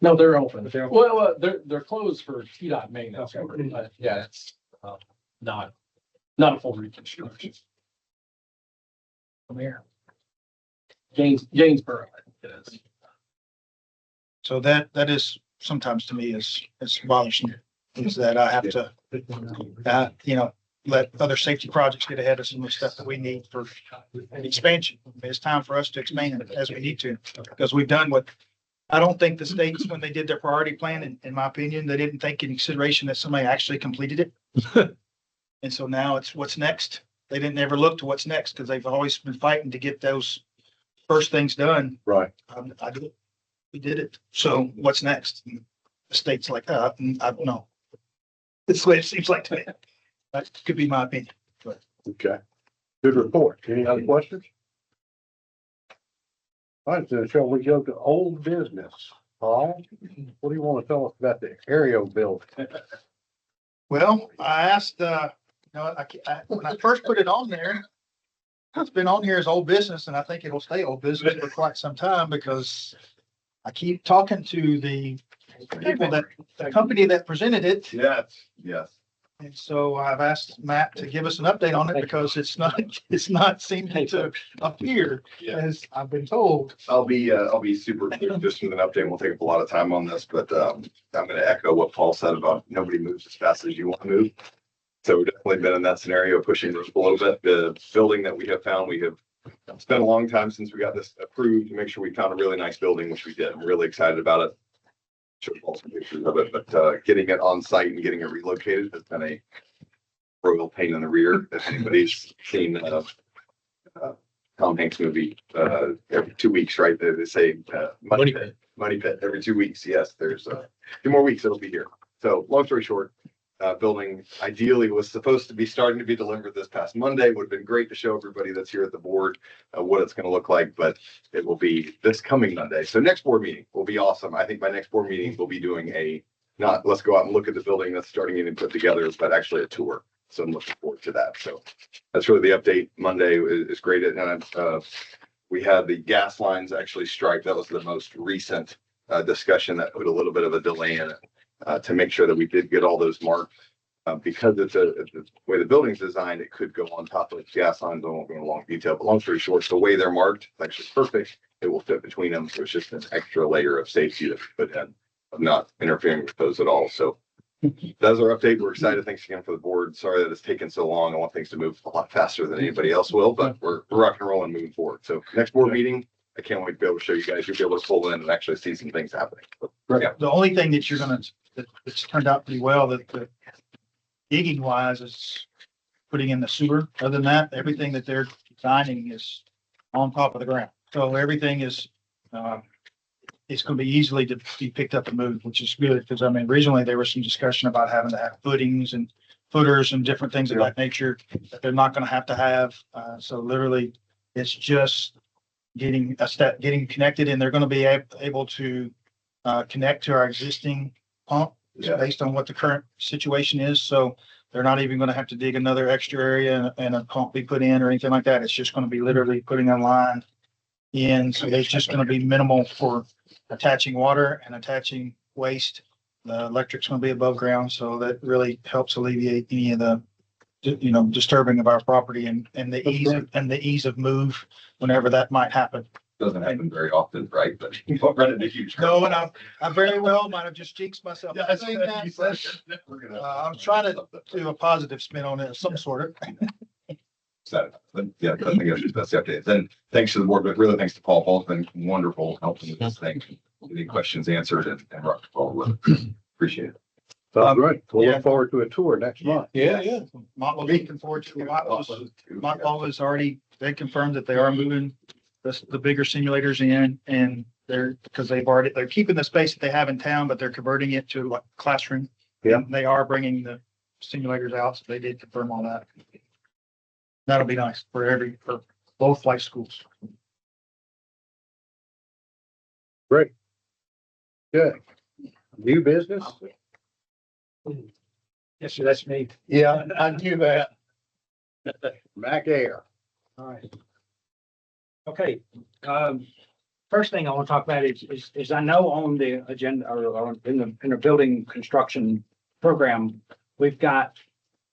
No, they're open. Well, they're closed for TDOT maintenance. But yeah, it's not a full reconstruction. From here, Gainesboro, I think it is. So that is sometimes to me is bothersome, is that I have to let other safety projects get ahead of some of the stuff that we need for expansion. It's time for us to expand as we need to, because we've done what I don't think the states, when they did their priority plan, in my opinion, they didn't take into consideration that somebody actually completed it. And so now it's what's next. They didn't ever look to what's next, because they've always been fighting to get those first things done. Right. I did it. We did it. So what's next? And the state's like, I don't know. That's the way it seems like to me. That could be my opinion. Okay. Good report. Any other questions? All right, so shall we go to old business? Paul, what do you want to tell us about the aerial building? Well, I asked, when I first put it on there, it's been on here as old business, and I think it'll stay old business for quite some time because I keep talking to the people the company that presented it. Yes. And so I've asked Matt to give us an update on it because it's not seeming to appear as I've been told. I'll be super quick just with an update. We'll take up a lot of time on this, but I'm going to echo what Paul said about nobody moves as fast as you want to move. So we've definitely been in that scenario, pushing this a little bit. The building that we have found, it's been a long time since we got this approved to make sure we found a really nice building, which we did. I'm really excited about it. Show Paul some pictures of it, but getting it on site and getting it relocated has been a royal pain in the rear. If anybody's seen Tom Hanks movie, every 2 weeks, right? They say Money Pit every 2 weeks. Yes, there's 2 more weeks it'll be here. So long story short, building ideally was supposed to be starting to be delivered this past Monday. Would have been great to show everybody that's here at the board what it's going to look like, but it will be this coming Monday. So next board meeting will be awesome. I think my next board meeting will be doing not let's go out and look at the building that's starting getting put together, but actually a tour. So I'm looking forward to that. So that's really the update. Monday is great. And we had the gas lines actually striped. That was the most recent discussion that put a little bit of a delay in it. To make sure that we did get all those marked, because it's the way the building's designed, it could go on top of the gas lines. I won't go into long detail, but long story short, the way they're marked, it's actually perfect. It will fit between them. So it's just an extra layer of safety that we put in of not interfering with those at all. So that's our update. We're excited. Thanks again for the board. Sorry that it's taken so long. I want things to move a lot faster than anybody else will, but we're rocking and rolling moving forward. So next board meeting, I can't wait to be able to show you guys. You'll be able to pull in and actually see some things happening. Yeah. The only thing that it's turned out pretty well that the digging wise is putting in the sewer. Other than that, everything that they're designing is on top of the ground. So everything is, it's going to be easily to be picked up and moved, which is good. Because I mean, originally there was some discussion about having to have footings and footers and different things of that nature that they're not going to have. So literally it's just getting connected, and they're going to be able to connect to our existing pump based on what the current situation is. So they're not even going to have to dig another extra area and a pump be put in or anything like that. It's just going to be literally putting a line in. So there's just going to be minimal for attaching water and attaching waste. The electric's going to be above ground. So that really helps alleviate any of the, disturbing of our property and the ease of move whenever that might happen. Doesn't happen very often, right? But you don't run into huge. No, and I very well might have just jinxed myself. by saying that, but, I'm trying to do a positive spin on it of some sort. So, but yeah, I think that's the update. Then thanks to the board, but really thanks to Paul. Paul's been wonderful helping with this thing. Any questions answered and rock the ball with it. Appreciate it. Sounds great. We'll look forward to a tour next month. Yeah. Motlow's looking forward to it. Motlow has already, they confirmed that they are moving the bigger simulators in, and they're keeping the space that they have in town, but they're converting it to like classroom. Yeah. They are bringing the simulators out, so they did confirm all that. That'll be nice for both flight schools. Great. Good. New business? Yes, sir, that's me. Yeah, I knew that. Mac Air. All right. Okay, first thing I want to talk about is I know on the agenda or in the building construction program, we've got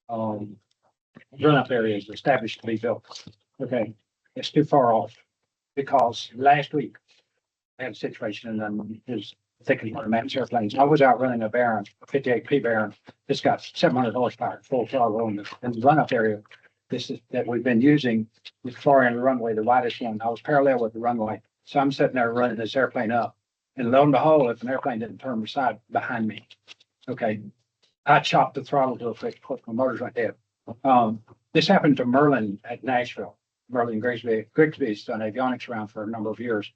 run-up areas established to be built. Okay, it's too far off because last week I had a situation and is thinking one of Matt's airplanes. I was out running a Baron, a 58P Baron. It's got 700 horsepower, full throttle in the run-up area. That we've been using with far in the runway, the widest one. I was parallel with the runway. So I'm sitting there running this airplane up. And lo and behold, if an airplane didn't turn beside behind me, okay, I chopped the throttle to a quick, my motor's right there. This happened to Merlin at Nashville. Merlin Grigsby's done avionics around for a number of years.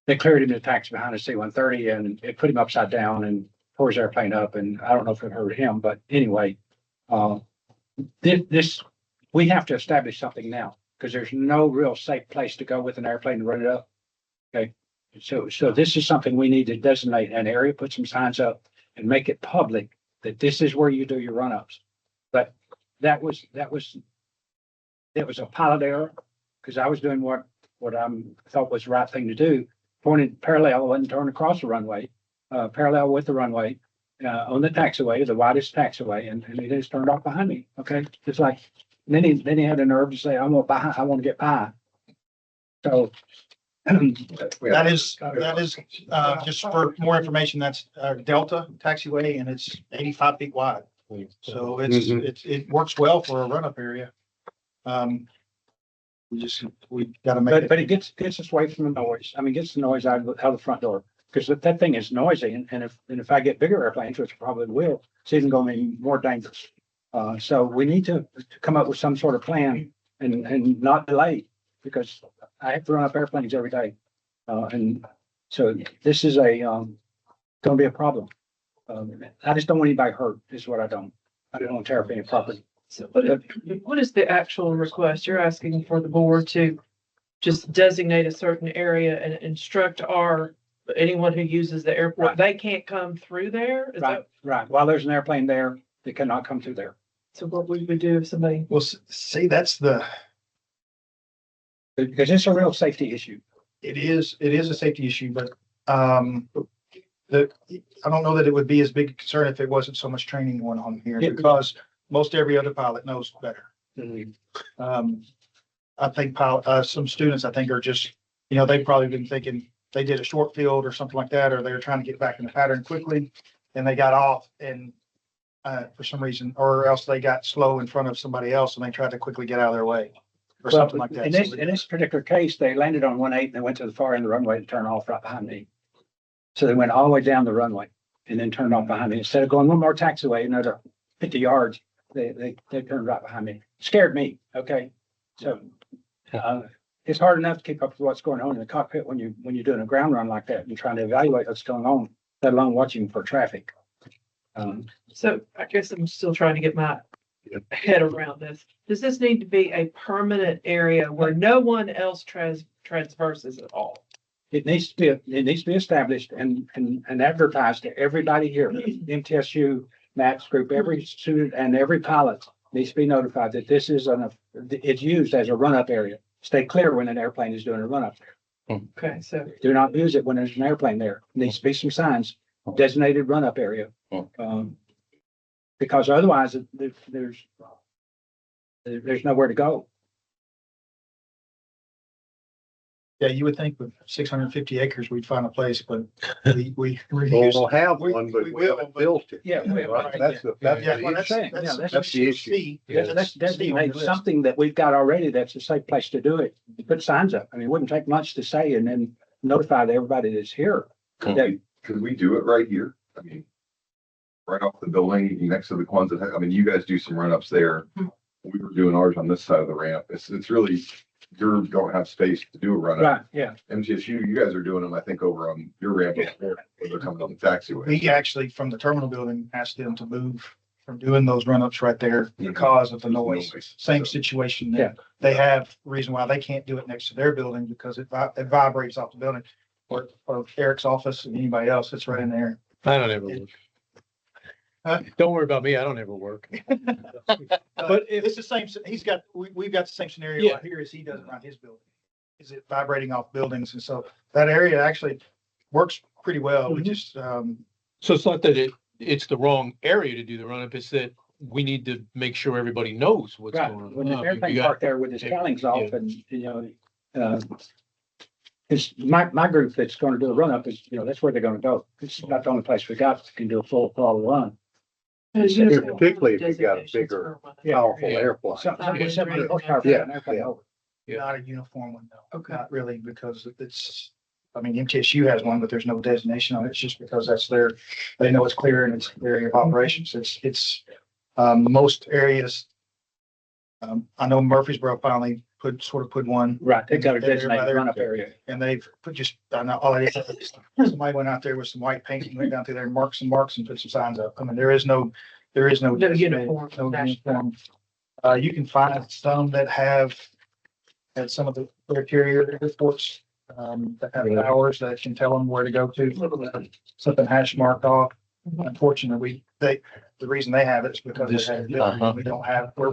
They cleared him to taxi behind a C-130 and it put him upside down and tore his airplane up. And I don't know if it hurt him, but anyway, this we have to establish something now, because there's no real safe place to go with an airplane to run it up. Okay, so this is something we need to designate an area, put some signs up and make it public that this is where you do your run-ups. But that was it was a pilot error, because I was doing what I thought was the right thing to do, pointed parallel and turn across the runway, parallel with the runway, on the taxiway, the widest taxiway, and he just turned off behind me. Okay, just like, then he had the nerve to say, I want to get by. So. That is, just for more information, that's Delta taxiway, and it's 85 feet wide. So it works well for a run-up area. We gotta make it. But it gets us away from the noise. I mean, gets the noise out of the front door, because that thing is noisy, and if I get bigger airplanes, which I probably will, it's even going to be more dangerous. So we need to come up with some sort of plan and not delay, because I have to run up airplanes every day. And so this is going to be a problem. I just don't want anybody hurt, is what I don't want to tear up any property. So what is the actual request? You're asking for the board to just designate a certain area and instruct anyone who uses the airport, Right. They can't come through there? Right. While there's an airplane there, they cannot come through there. So what we would do if somebody, Well, see, that's Because it's a real safety issue. it is a safety issue, but, I don't know that it would be as big a concern if there wasn't so much training going on here, Yeah. because most every other pilot knows better. I think some students, I think, are just, they've probably been thinking they did a short field or something like that, or they were trying to get back in the pattern quickly, and they got off and, for some reason, or else they got slow in front of somebody else and they tried to quickly get out of their way or something like that. In this particular case, they landed on 1-8 and they went to the far end of the runway to turn off right behind me. So they went all the way down the runway and then turned off behind me. Instead of going one more taxiway, another 50 yards, they turned right behind me. Scared me. Okay. So, it's hard enough to keep up with what's going on in the cockpit when you're doing a ground run like that and you're trying to evaluate what's going on, let alone watching for traffic. so I guess I'm still trying to get my head around this. Does this need to be a permanent area where no one else transverses at all? It needs to be established and advertised to everybody here, MTSU, Matt's group, every student and every pilot needs to be notified that this is it's used as a run-up area. Stay clear when an airplane is doing a run-up. Okay, so Do not use it when there's an airplane there. Needs to be some signs, designated run-up area. Because otherwise there's nowhere to go. Yeah, you would think with 650 acres, we'd find a place, but we We'll have we- one, but we we will, haven't but- built it. Yeah, we have, Right, right, That's the, that's Yeah, the well, issue. that's the issue. C. Let's designate something that we've got already that's a safe place to do it. Put signs up. I mean, it wouldn't take much to say and then notify everybody that's here. Could we do it right here? I mean, right off the building next to the Quonset. I mean, you guys do some run-ups there. We were doing ours on this side of the ramp. It's really, you don't have space to do a run-up. Right, yeah. MTSU, you guys are doing them, I think, over on your ramp over there, when they're coming on the taxiway. We actually, from the terminal building, asked them to move from doing those run-ups right there because of the noise. Same situation Yeah. that they have, reason why they can't do it next to their building because it vibrates off the building. Or Eric's office and anybody else that's right in there. I don't ever work. Huh? Don't worry about me. I don't ever work. But it's the same, we've got the same scenario Yeah. right here as he does around his building. Is it vibrating off buildings? And so that area actually works pretty well. We just, So it's not that it's the wrong area to do the run-up, it's that we need to make sure everybody knows what's Right. going When the on. airplane You got- parked there with his yeah, cowlings off and, it's my group that's going to do a run-up is, that's where they're going to go. It's not the only place we got that can do a full throttle run. Particularly if you got a bigger, Yeah. powerful Yeah. airplane. Something 70 horsepower for Yeah, an airplane. yeah. over. Yeah. not a uniform one though. Okay. Not really, because MTSU has one, but there's no designation on it. It's just because they know it's clear and it's their area of operations. It's most areas. I know Murfreesboro finally put one, Right, they've got a They're by designated their- run-up area. and they've put I know all it is. Somebody went out there with some white paint and went down through there and marked some marks and put some signs up. I mean, there is no No designated- uniform. No uniform. You can find some that have at some of the criteria airports, that have towers that can tell them where to go to, something hash marked off. Unfortunately, the reason they have it is because they have, we don't have, we're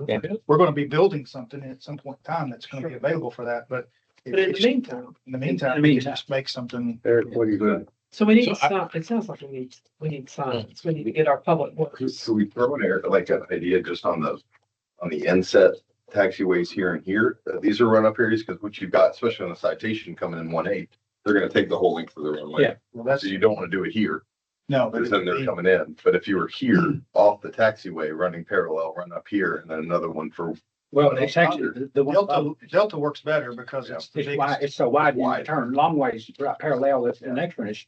gonna be building something at some point in time that's gonna be available for that, but. But in the meantime, we can just make something. Eric, what do you think? so we need So sign, it sounds like we need signs. We need to get our public works. So we throw an air, like an idea just on the inset taxiways here and here. These are run up areas because what you've got, especially on a citation coming in 1/8, they're gonna take the whole length of the runway. Yeah. Well, that's, So you don't want to do it here no, because but then they're coming in. But if you were here off the taxiway, running parallel, run up here and then another one for, Well, it's actually the one. Delta works better because it's the It's wide, biggest. it's so wide, you Wide. turn long ways, right parallel, if the next one is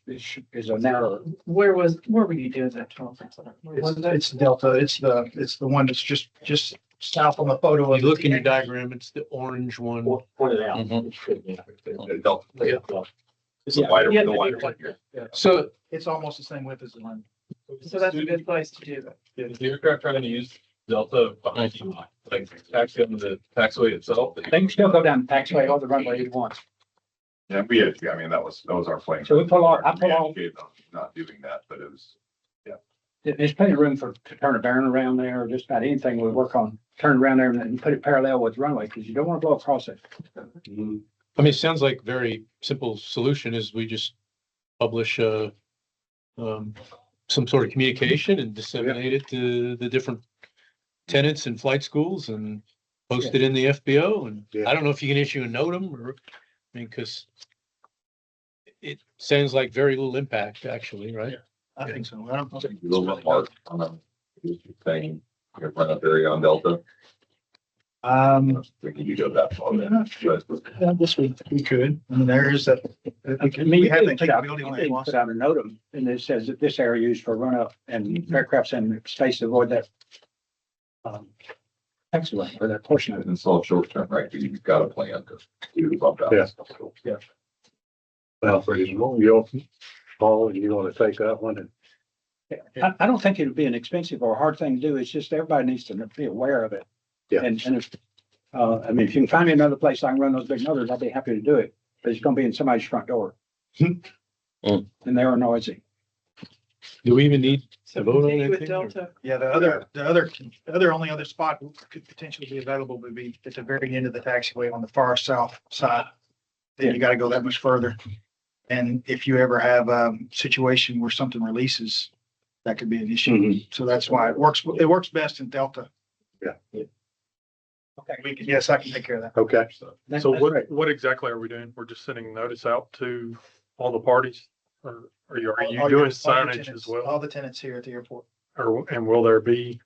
a narrow. Where were you doing that, Tom? Where was that? It's Delta, it's the one that's just south on the photo. You of the look in your TX. diagram, it's the orange one. Point it out. Delta. Yeah. It's the wider, Yeah, the the wider big one one. here. So It's almost the same width as the one. So that's a good place to do that. Is the aircraft trying to use Delta behind you, like taxi on the taxiway itself? They can still go down the taxiway or the runway you want. Yeah, we had, I mean, that was our plan. So we pull off, I pull off, Not doing that, but it was, there's plenty of room to turn a barn around there, or just about anything we work on, turn around there and put it parallel with the runway, because you don't want to blow across it. I mean, it sounds like very simple solution is we just publish some sort of communication and disseminate it to the different tenants and flight schools and post it in the FBO. And Yeah. I don't know if you can issue a notum or, I mean, because it sounds like very little impact actually, right? I think so. I don't know. a little bit hard on the thing, run up area on Delta. We can go that far then, but This week we could, I mean, there is that. I mean, We you have can that put out, capability on you that. can Wasp. put out a notum, and it says that this area used for run up and aircrafts in space to avoid that. Taxiway, or that portion of it. it's all short term, right? You've got a plan to do bump out. Yeah. Well, for you'll, Paul, you want to take that one and I don't think it'd be an expensive or hard thing to do. It's just everybody needs to be aware of it. Yeah. And if, I mean, if you can find me another place I can run those big motors, I'd be happy to do it. But it's gonna be in somebody's front door. And they're noisy. Do we even need So to vote on continue with anything? or- Delta. Yeah, only other spot could potentially be available would be at the very end of the taxiway on the far south side. Then you gotta go that much further. And if you ever have a situation where something releases, that could be an issue. So that's why it works best in Delta. Yeah. Okay, yes, I can take care of that. okay. So So what exactly are we doing? We're just sending notice out to all the parties? Or are you All doing your signage tenants- as well? All the tenants here at the airport. Or, and will there be,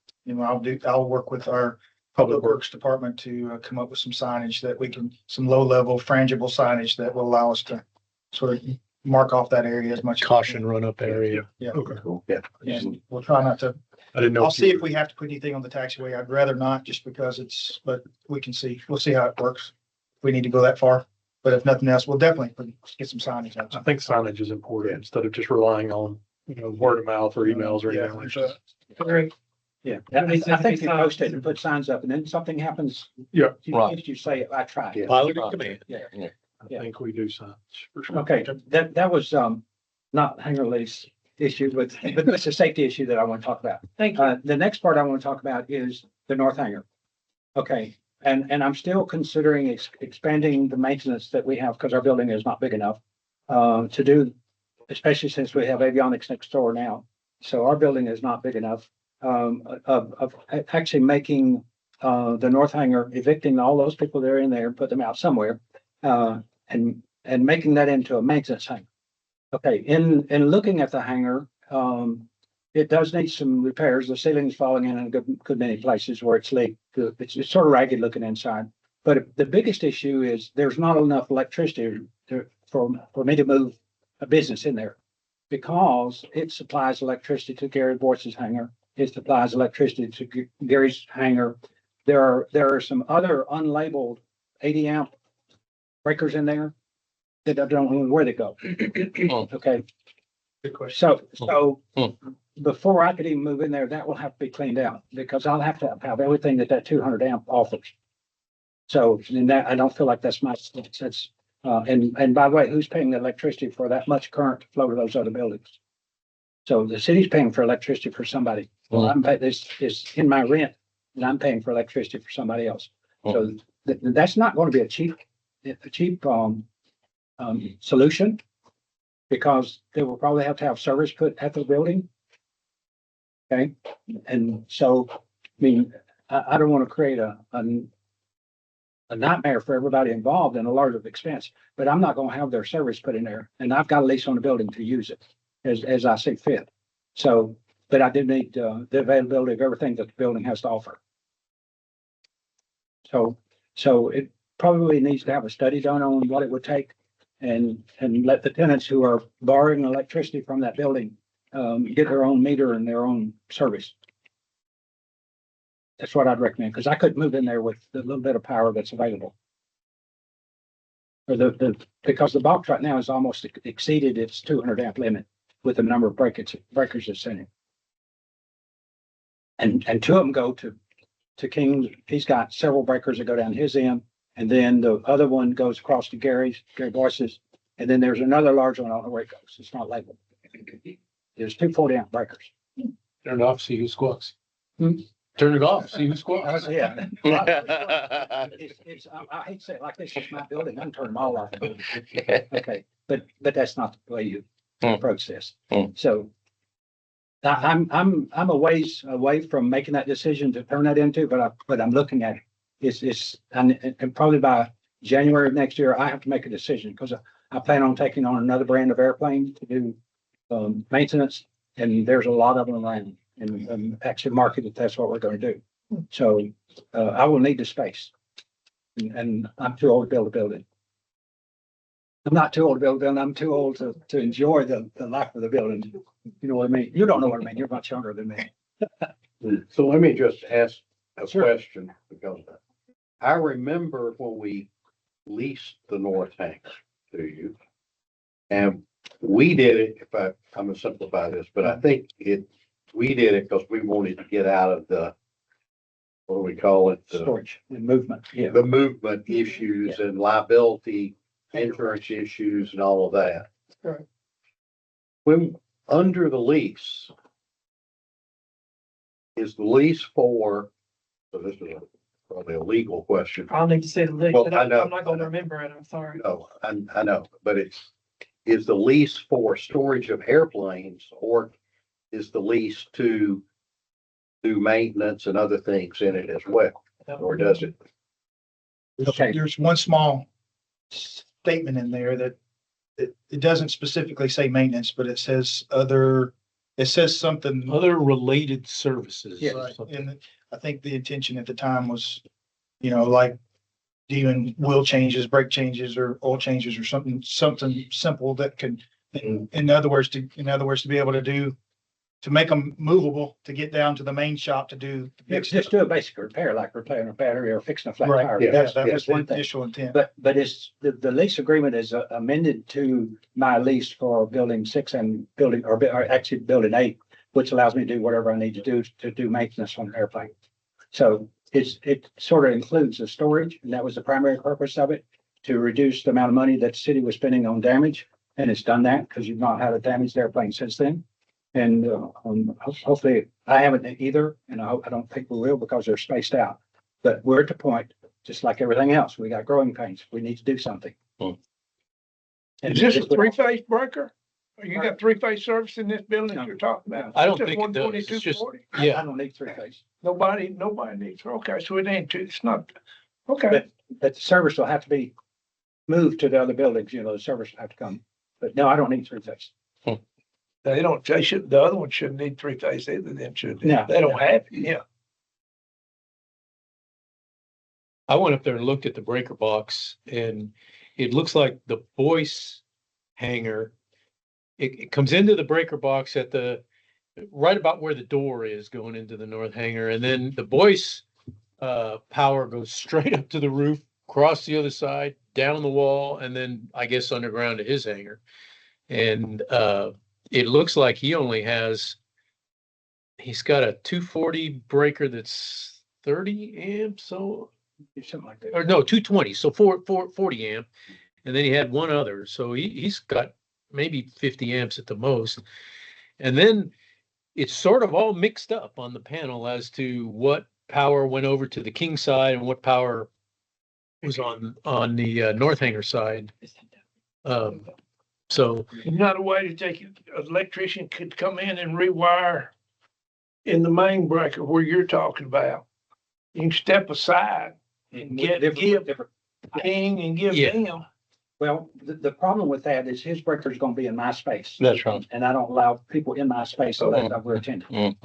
I'll work with our Public Works Department to come up with some signage that we can, some low-level frangible signage that will allow us to sort of mark off that area as much. as we Caution can. run up area. Yeah, okay, Cool. and we'll try not to, I didn't know. I'll see if we have to put anything on the taxiway. I'd rather not just because but we can see, we'll see how it works. If we need to go that far, but if nothing else, we'll definitely get some signage out. I think signage is important instead of just relying on, word of mouth or emails or Yeah, anything like there's that. Great. Yeah, I think you post it and put signs up and then something happens. Yeah. You say, I tried. Yeah. Pilot in command. I think we do signage for sure. Okay, that was, not hangar lease issue, but it's a safety issue that I want to talk about. Thank you. The next part I want to talk about is the north hangar. Okay, and I'm still considering expanding the maintenance that we have because our building is not big enough to do, especially since we have avionics next door now. So our building is not big enough of actually making the north hangar, evicting all those people that are in there and put them out somewhere and making that into a maintenance hangar. Okay, in looking at the hangar, it does need some repairs. The ceiling's falling in a good many places where it's leaked. It's sort of ragged looking inside. But the biggest issue is there's not enough electricity for me to move a business in there because it supplies electricity to Gary Boyce's hangar. It supplies electricity to Gary's hangar. There are some other unlabeled 80 amp breakers in there that I don't know where they go. Okay. Good question. So before I could even move in there, that will have to be cleaned out because I'll have to have everything that 200 amp offers. So in that, I don't feel like that's my, that's, and by the way, who's paying the electricity for that much current to flow to those other buildings? So the city's paying for electricity for somebody. Well, I'm paying, this is in my rent and I'm paying for electricity for somebody else. So that's not going to be a cheap solution because they will probably have to have service put at the building. Okay, and so, I mean, I don't want to create a nightmare for everybody involved and a lot of expense, but I'm not going to have their service put in there, and I've got a lease on the building to use it as I see fit. So, but I do need the availability of everything that the building has to offer. So it probably needs to have a study done on what it would take, and let the tenants who are borrowing electricity from that building get their own meter and their own service. That's what I'd recommend, because I could move in there with the little bit of power that's available. Or because the box right now has almost exceeded its 200 amp limit with the number of breakers it's in it. And two of them go to King. He's got several breakers that go down his end, and then the other one goes across to Gary Boyce's, and then there's another large one. I don't know where it goes. It's not labeled. There's 240 amp breakers. Turn it off, see who squawks. Hmm? Turn it off, see who squawks. Yeah. I hate to say it like this, it's my building. I can turn them all off. Okay, but that's not the way you approach this. So I'm a ways away from making that decision to turn that into, but I'm looking at it. And probably by January of next year, I have to make a decision because I plan on taking on another brand of airplane to do maintenance, and there's a lot of them around, and actually marketed. That's what we're going to do. So I will need the space, and I'm too old to build a building. I'm not too old to build a building. I'm too old to enjoy the life of the building. You know what I mean? You don't know what I mean. You're much younger than me. So let me just ask a question, because I remember when we leased the North Hangar to you, and we did it, I'm gonna simplify this, but I think we did it because we wanted to get out of the, what do we call it? Storage and movement. Yeah. The movement issues and liability, insurance issues and all of that. Right. When, under the lease, is the lease for, so this is probably a legal question. I'll need to see the list. Well, I know. I'm not gonna remember it. I'm sorry. No, I know, but is the lease for storage of airplanes, or is the lease to do maintenance and other things in it as well? Or does it? Okay. There's one small statement in there that it doesn't specifically say maintenance, but it says something. Other related services. Yeah. or something. And I think the intention at the time was, like doing wheel changes, brake changes, or oil changes, or something simple that can, in other words, to be able to make them movable, to get down to the main shop to do. Just do a basic repair, like repairing a battery or fixing a flat Right. tire. Yeah. That was That's the one thing. initial intent. But it's, the lease agreement is amended to my lease for building 6 and or actually building 8, which allows me to do whatever I need to do maintenance on an airplane. So it sort of includes the storage, and that was the primary purpose of it, to reduce the amount of money that the city was spending on damage. And it's done that because you've not had a damaged airplane since then. And hopefully I haven't either, and I don't think we will because they're spaced out. But we're at the point, just like everything else, we got growing pains. We need to do something. And Is this a three-phase breaker? Or you got three-phase service in this building that you're talking about? I don't It's think it does. It's 122, just- 40? Yeah. I don't need 3 phase. Nobody needs, okay, so it ain't, it's not, okay. But the service will have to be moved to the other buildings, the service will have to come. But no, I don't need 3 phase. The other one shouldn't need three-phase either, then should they? No. They don't have, it, yeah. I went up there and looked at the breaker box, and it looks like the Boyce hanger. It comes into the breaker box at right about where the door is going into the north hangar, and then the Boyce power goes straight up to the roof, across the other side, down the wall, and then I guess underground to his hangar. And it looks like he only has, he's got a 240 breaker that's 30 amps, so, Something like that. or no, 220, so 40 amp. And then he had one other, so he's got maybe 50 amps at the most. And then it's sort of all mixed up on the panel as to what power went over to the king side and what power was on the north hanger side. So Not a way to take it, an electrician could come in and rewire in the main breaker where you're talking about. You can step aside and give Different. King and give Yeah. them. Well, the problem with that is his breaker is gonna be in my space. That's right. And I don't allow people in my space unless we're attending.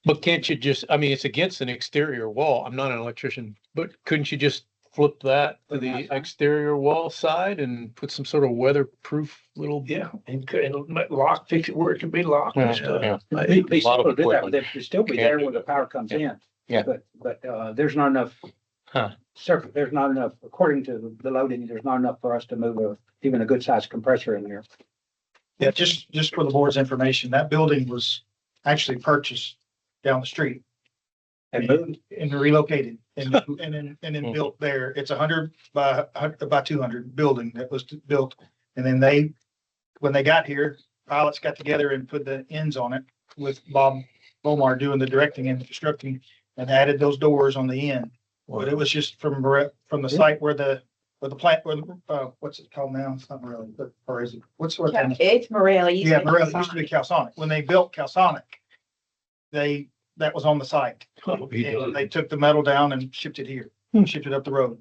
but can't you just, I mean, it's against an exterior wall. I'm not an electrician, but couldn't you just flip that to the exterior wall side and put some sort of weatherproof little? Yeah, and lock, fix it where it can be locked and stuff. Yeah. Be A lot of simple to do that, equipment. but they'd still be there when the power comes in. Yeah. But there's not enough. Huh. There's not enough, according to the loading, there's not enough for us to move even a good sized compressor in there. Yeah, just for the board's information, that building was actually purchased down the street And moved. and relocated and then built there. It's 100 by 200 building that was built. And then when they got here, pilots got together and put the ends on it with Bob Bomar doing the directing and constructing and added those doors on the end. But it was just from the site where the plant, what's it called now? It's not Morelli, but, or is it, what's what? It's Morelli. Yeah, Morelli used to be Calsonic. When they built Calsonic, that was on the site. And they took the metal down and shipped it here, shipped it up the road.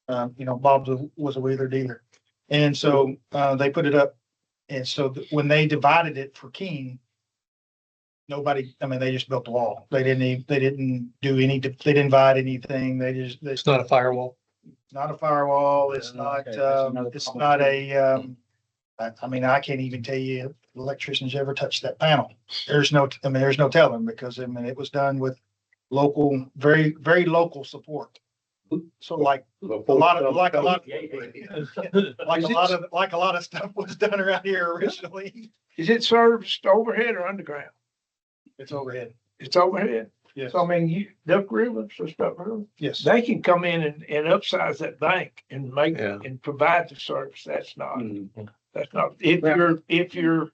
Bob was a Wheeler dealer. And so, they put it up. And so when they divided it for King, they just built the wall. They didn't do any, they didn't divide anything. It's not a firewall. Not a firewall. It's not, Okay, that's another it's problem. not a, I can't even tell you if electricians ever touched that panel. There's no telling because, it was done with local, very, very local support. So like a lot of stuff was done around here originally. Is it serviced overhead or underground? It's overhead. It's overhead. Yes. So Duck River, so stuff, Yes. they can come in and upsize that bank and make, Yeah. and provide the service. That's not, if you're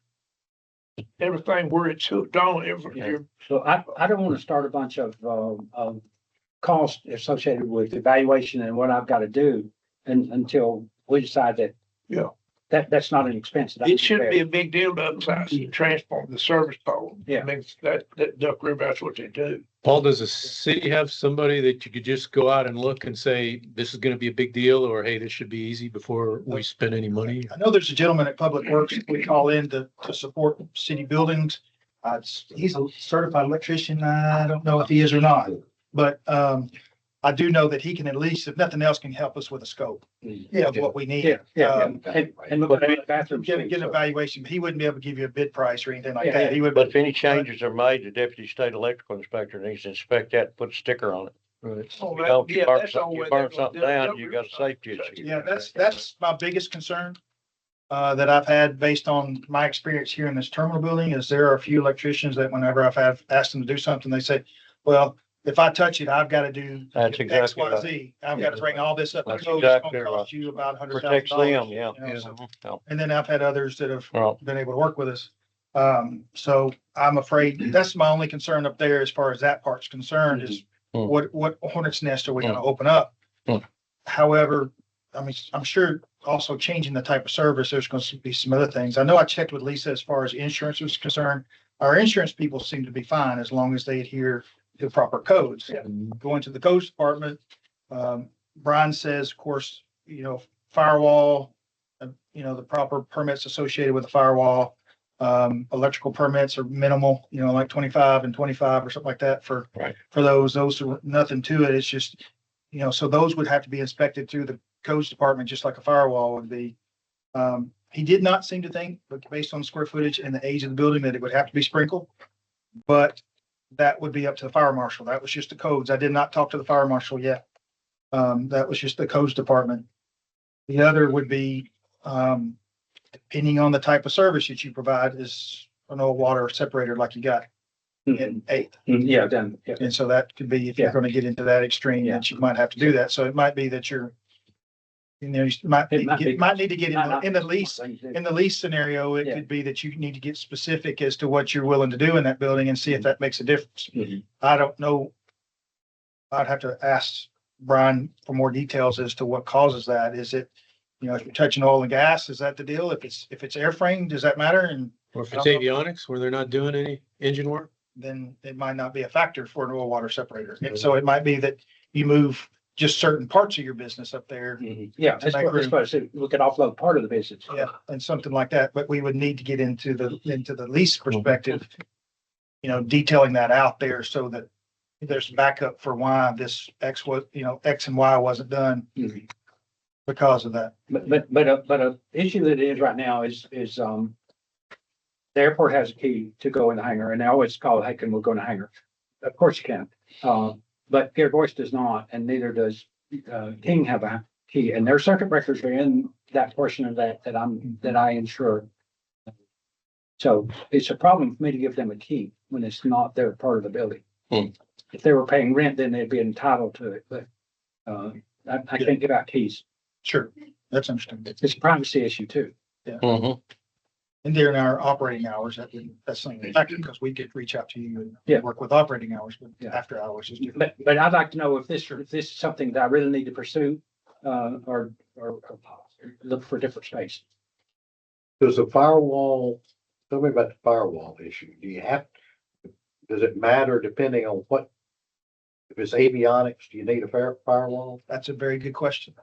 everything where it's hooked on, you're So I don't want to start a bunch of costs associated with evaluation and what I've got to do until we decide that. Yeah. That's not an expense. that I it can shouldn't bear. be a big deal to upsize and transform the service pole. Yeah. I mean, that Duck River, that's what they do. Paul, does the city have somebody that you could just go out and look and say, this is gonna be a big deal, or hey, this should be easy before we spend any money? I know there's a gentleman at Public Works we call in to support city buildings. He's a certified electrician. I don't know if he is or not, but I do know that he can at least, if nothing else, can help us with a scope of what we need. And look at the bathroom. Get an evaluation. He wouldn't be able to give you a bid price or anything like Yeah. that. He would. But if any changes are made, the deputy state electrical inspector needs to inspect that, and put a sticker on it. Right. Oh, You know, if you burn that's the only way you burn they're gonna something do it. down, Duck you got a River's safety not- issue. Yeah, that's my biggest concern that I've had based on my experience here in this terminal building is there are a few electricians that whenever I've asked them to do something, they say, well, if I touch it, I've got to do That's X, exactly Y, right. Z. I've got to bring all this up. That's It's exactly gonna cost right. you about $100,000. Protects them, yeah. Yeah. And then I've had others that have Well, been able to work with us. So I'm afraid that's my only concern up there as far as that part's concerned is Mhm. what hornet's nest are we gonna open up? Mhm. However, I'm sure also changing the type of service, there's going to be some other things. I know I checked with Lisa as far as insurance was concerned. Our insurance people seem to be fine as long as they adhere to proper codes. Going to the codes department, Brian says, of course, firewall, the proper permits associated with the firewall. Electrical permits are minimal, like 25 and 25 or something like that for those are nothing to it. It's just, so those would have to be inspected through the codes department, just like a firewall would be. He did not seem to think, but based on square footage and the age of the building, that it would have to be sprinkled. But that would be up to the fire marshal. That was just the codes. I did not talk to the fire marshal yet. That was just the codes department. The other would be, depending on the type of service that you provide an oil water separator like you got in 8. Yeah, then, yeah. And so that could be, if you're Yeah. gonna get into that extreme, that you might have to do that. So it might be that you're, you know, you might It might be- need to get in the lease. Things that- In the lease scenario, it Yeah. could be that you need to get specific as to what you're willing to do in that building and see if that makes a difference. Mhm. I don't know. I'd have to ask Brian for more details as to what causes that. Is it, you know, if you're touching oil and gas, is that the deal? If it's airframe, does that matter? And Or if it's avionics where they're not doing any engine work. then it might not be a factor for an oil water separator. And so it might be that you move just certain parts of your business up there. Yeah, that's make what, that's room. what I said, we could offload part of the business. Yeah, and something like that, but we would need to get into the lease perspective. You know, detailing that out there so that there's backup for why this X was, you know, X and Y wasn't done Mhm. because of that. But a issue that it is right now is, the airport has a key to go in the hangar, and they always call, hey, can we go in the hangar? Of course you can. But Pierre Boyce does not, and neither does, King have a key, and their circuit breakers are in that portion of that I insure. So it's a problem for me to give them a key when it's not their part of the building. If they were paying rent, then they'd be entitled to it, but, I can't give out keys. Sure, that's understandable. It's a privacy issue too. And during our operating hours, that's something because we could reach out to you Yeah. and work with operating hours, but Yeah. after hours is different. But I'd like to know if this is something that I really need to pursue, or look for a different space. Does the firewall, tell me about the firewall issue. Does it matter depending on what? If it's avionics, do you need a firewall? That's a very good question.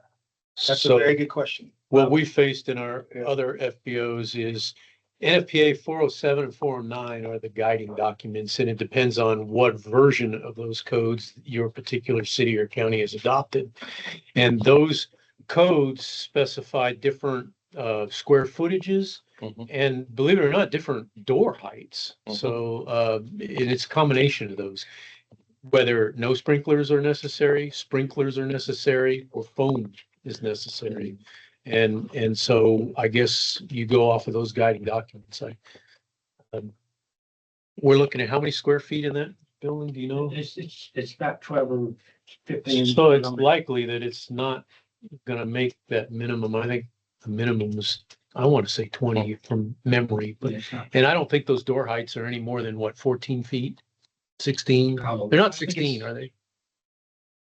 That's a So very good question. what we faced in our other FBOs is NFPA 407 and 409 are the guiding documents, and it depends on what version of those codes your particular city or county has adopted. And those codes specify different square footages and, believe it or not, different door heights. So it's a combination of those. Whether no sprinklers are necessary, or foam is necessary. And so I guess you go off of those guiding documents. We're looking at how many square feet in that building, do you know? It's about 12 or 15. So it's likely that it's not gonna make that minimum. I think the minimum is, I want to say 20 from memory, but, and I don't think those door heights are any more than what, 14 feet? 16? They're not 16, are they?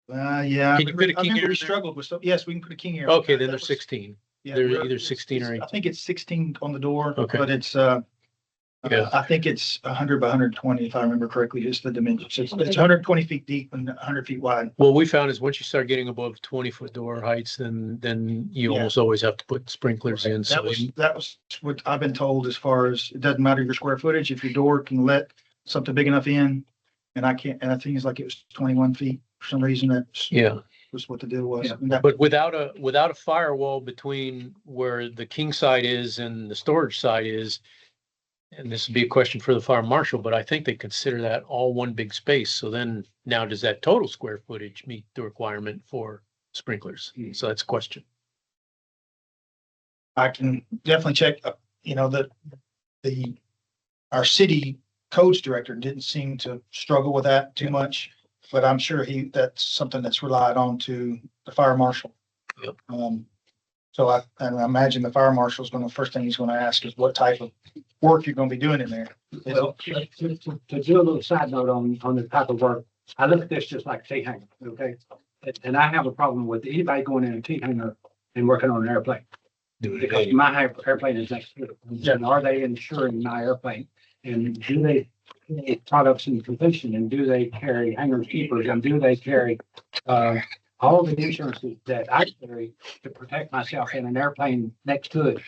Yeah. Can you fit a I king remember air we in there? struggled with, yes, we can put a king air. Okay, then That they're was- 16. yeah, They're we're- either 16 or I 18. think it's 16 on the door, Okay. but it's, Yeah. I think it's 100 by 120, if I remember correctly, is the dimensions. It's 120 feet deep and 100 feet wide. What we found is once you start getting above 20-foot door heights, then you Yeah. almost always have to put sprinklers in. So That was what I've been told as far as, it doesn't matter your square footage, if your door can let something big enough in. And I think it's like it was 21 feet for some reason. That's yeah, was what the deal was. Yeah. And that- but without a firewall between where the king side is and the storage side is, and this would be a question for the fire marshal, but I think they consider that all one big space. So then now does that total square footage meet the requirement for sprinklers? So that's a question. I can definitely check, you know, our city codes director didn't seem to struggle with that too much, but I'm sure that's something that's relied on to the fire marshal. Yep. So I imagine the fire marshal is first thing he's gonna ask is what type of work you're gonna be doing in there. Well, to do a little side note on the type of work, I look at this just like a T hangar, okay? And I have a problem with anybody going in a T hangar and working on an airplane. Because my airplane is next to it. And are they insuring my airplane? And do they get products in completion? And do they carry hangar keepers? And do they carry all the insurances that I carry to protect myself in an airplane next to it?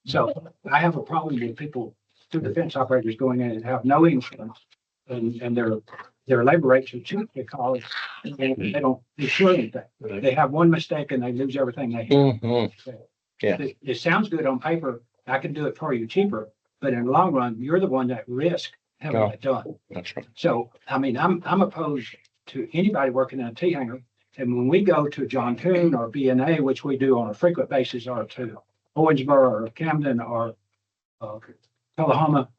So I have a problem with people, two defense operators going in and have no insurance. And their labor rates are cheap because they don't insure anything. They have one mistake and they lose everything they have. Yeah. It sounds good on paper. I can do it for you cheaper, but in the long run, you're the one that risk having Yeah. it done. That's right. So, I mean, I'm opposed to anybody working in a T hangar. And when we go to John Coon or BNA, which we do on a frequent basis, or to Owensboro or Camden or Tullahoma,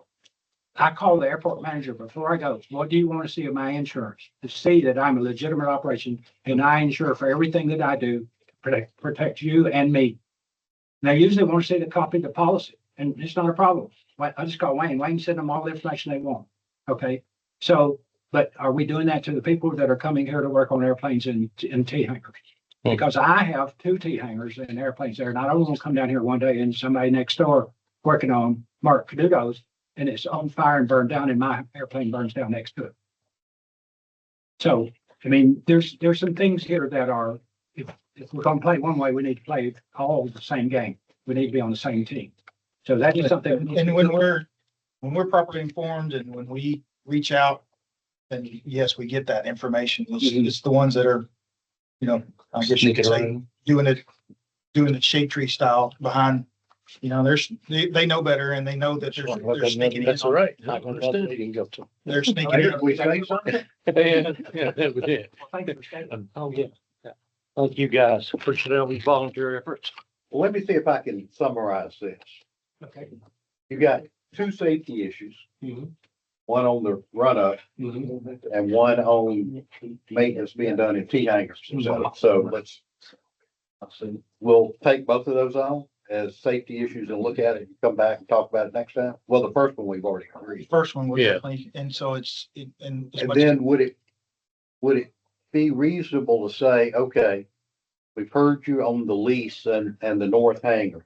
I call the airport manager before I go, what do you want to see of my insurance? To see that I'm a legitimate operation and I insure for everything that I do, to protect you and me. And they usually want to see the copy of the policy, and it's not a problem. I just call Wayne. Wayne send them all the information they want. Okay, so, but are we doing that to the people that are coming here to work on airplanes in T hangars? Because I have 2 T hangars and airplanes there, and I don't want to come down here one day and somebody next door working on Mark Caduto's and it's on fire and burned down and my airplane burns down next to it. So, I mean, there's some things here that are, if we're gonna play one way, we need to play all the same game. We need to be on the same team. So that is something. And when we're properly informed and when we reach out, then yes, we get that information. It's the ones that are, you know, I guess you could say, doing it shade tree style behind, you know, they know better and they know that they're sneaking in. That's all right. I Understand. understand. You can go to. They're sneaking in. We say something? Yeah, that was it. Thank you for stating. Oh, yeah. Thank you, guys. Appreciate all these volunteer efforts. Well, let me see if I can summarize this. Okay. You got 2 safety issues. Mhm. One on the run up Mhm. and one on maintenance being done in T hangars. So we'll take both of those on as safety issues and look at it and come back and talk about it next time. Well, the first one we've already agreed. First one was Yeah. definitely, and so and as And much then would it be reasonable to say, okay, we've heard you on the lease and the north hangar.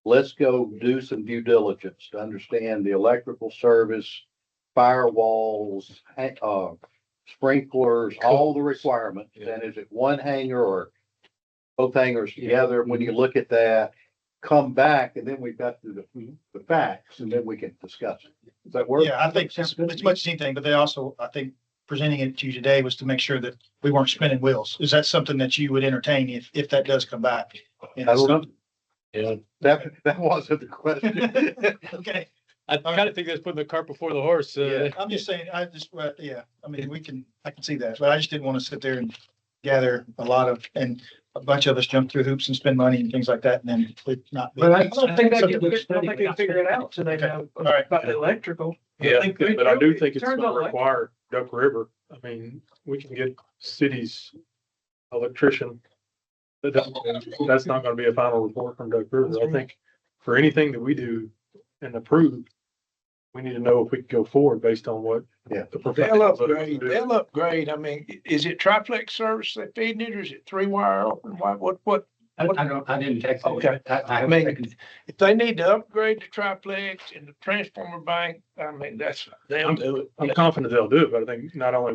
Let's go do some due diligence to understand the electrical service, firewalls, sprinklers, all the requirements. Yeah. And is it one hangar or both hangars together? When you look at that, come back and then we've got the facts and then we can discuss it. Does that work? Yeah, I think it's much as anything, but they also, I think, presenting it to you today was to make sure that we weren't spinning wheels. Is that something that you would entertain if that does come back? I don't know. Yeah. That wasn't the question. Okay, I kind of think that's putting the cart before the horse. I'm just saying, I mean, I can see that, but I just didn't want to sit there and gather and a bunch of us jump through hoops and spend money and things like that and then it not. be- Well, I don't think they So- can, figure it out so they know All right. about the electrical. Yeah, think but I do think it's turns gonna out require Duck River. I mean, we can get city's electrician. But that's not gonna be a final report from Duck River. I think for anything that we do and approve, we need to know if we can go forward based on what. Yeah. the They'll professionals are upgrade, doing. they'll upgrade. I mean, is it triplex service they feeding it or is it 3-wire open? What? I didn't take that. Okay. I mean, haven't taken- If they need to upgrade the triplex and the transformer bank, I mean, they'll do it. I'm confident they'll do it, but I think not only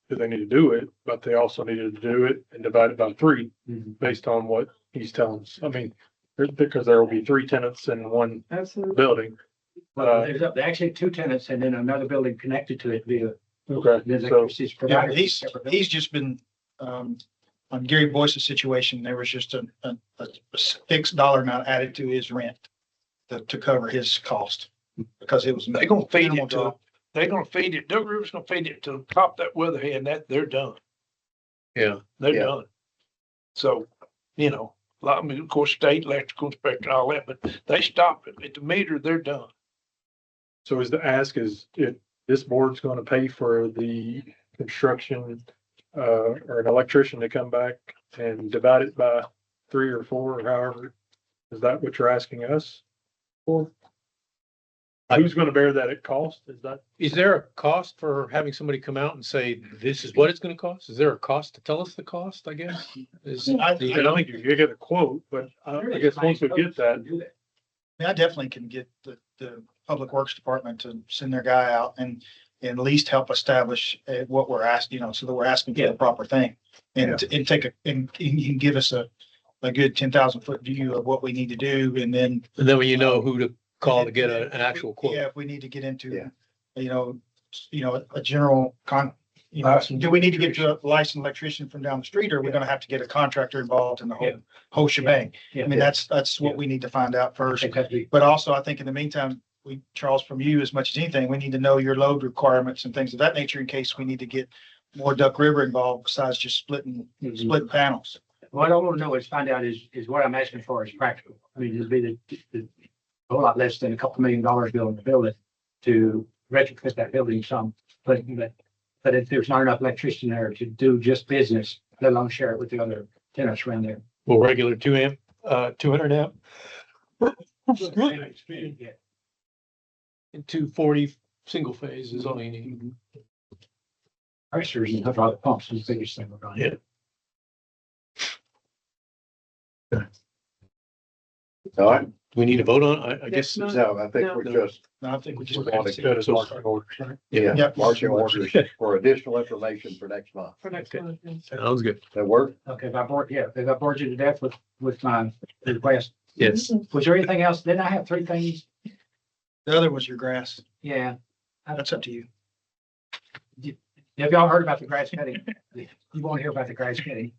do they need to do it, but they also needed to do it and divide it by 3 based on what he's telling us. I mean, because there will be 3 tenants in one Absolutely. building. Well, there's actually 2 tenants and then another building connected to it via. Okay, There's so electricity Yeah, provided. he's just been, on Gary Boyce's situation, there was just a fixed dollar amount added to his rent to cover his cost because it was. They're gonna feed minimal it to, drop. they're gonna feed it, Duck River's gonna feed it to the top of that weatherhead, that, they're done. Yeah. They're Yeah. done. So, you know, I mean, of course, state electrical inspector and all that, but they stop it at the meter, they're done. So is the ask is if this board's gonna pay for the construction, or an electrician to come back and divide it by 3 or 4 or however, is that what you're asking us for? Who's gonna bear that at cost? Is that? Is there a cost for having somebody come out and say, this is what it's gonna cost? Is there a cost to tell us the cost, I guess? Is, I- do you I don't know? think you get a quote, but I guess once we get that, I mean, I definitely can get the Public Works Department to send their guy out and at least help establish what we're asking, so that we're asking for the proper thing. And and he can give us a good 10,000-foot view of what we need to do and then. And then when you know who to call to get an actual quote. Yeah, if we need to get into, Yeah. a general do we need to get to a licensed electrician from down the street or are we gonna have to get a contractor involved in the whole shebang? I mean, that's what we need to find out first. But also, I think in the meantime, Charles, from you as much as anything, we need to know your load requirements and things of that nature in case we need to get more Duck River involved besides just splitting panels. What I want to know is find out is what I'm asking for is practical. I mean, it'd be a whole lot less than a couple $1 million building to retrofit that building some, but if there's not enough electricity there to do just business, let alone share it with the other tenants around there. Well, regular 2 amp, 200 amp. Yeah. And 240 single phase is all you need. Pressures and hydraulic pumps is the biggest thing we're going to. All right, We need to vote on, I guess. No. so I think we're just, No, I think we just. we're going to That is marching orders, right? yeah, Yep. marching orders for additional information for next month. For next month. yes. Sounds good. That work? Okay, if I bored you to death with my request. Yes. Was there anything else? Didn't I have three things? The other was your grass. Yeah. That's up to you. Have y'all heard about the grass cutting? You won't hear about the grass cutting.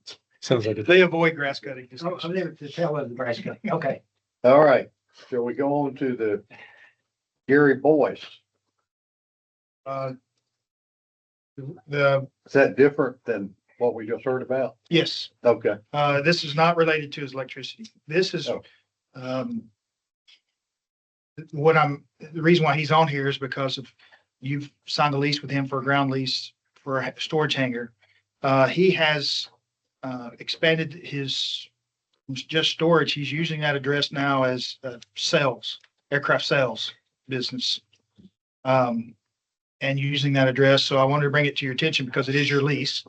Sounds like it. They avoid grass cutting. I'm never to tell of the grass cutting. Okay. All right, shall we go on to the Gary Boyce? The, Is that different than what we just heard about? yes, Okay, this is not related to his electricity. This is, Oh. the reason why he's on here is because of, you've signed a lease with him for a ground lease for a storage hangar. He has, expanded his, just storage. He's using that address now as, sales, aircraft sales business. And using that address. So I wanted to bring it to your attention because it is your lease.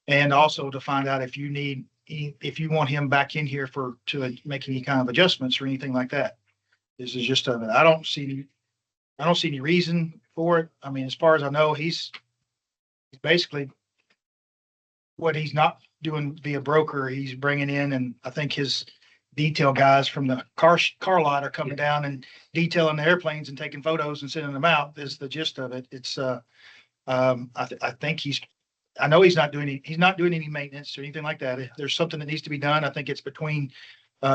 And also to find out if you need, if you want him back in here to make any kind of adjustments or anything like that. This is just, I don't see any reason for it. I mean, as far as I know, he's basically what he's not doing via broker, he's bringing in, and I think his detail guys from the car lot are coming down and detailing the airplanes and taking photos and sending them out is the gist of it. It's, I think I know he's not doing any maintenance or anything like that. If there's something that needs to be done, I think it's between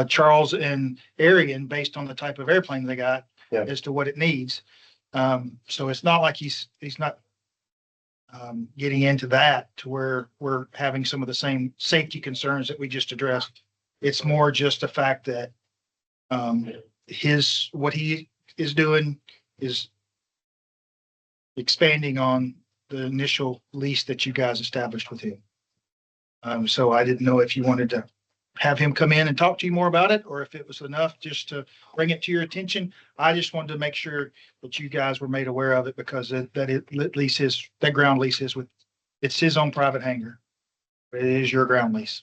Charles and Arian based on the type of airplane they got as to what it needs. So it's not like he's not getting into that to where we're having some of the same safety concerns that we just addressed. It's more just the fact that what he is doing is expanding on the initial lease that you guys established with him. So I didn't know if you wanted to have him come in and talk to you more about it, or if it was enough just to bring it to your attention. I just wanted to make sure that you guys were made aware of it because that ground lease is it's his own private hangar. It is your ground lease.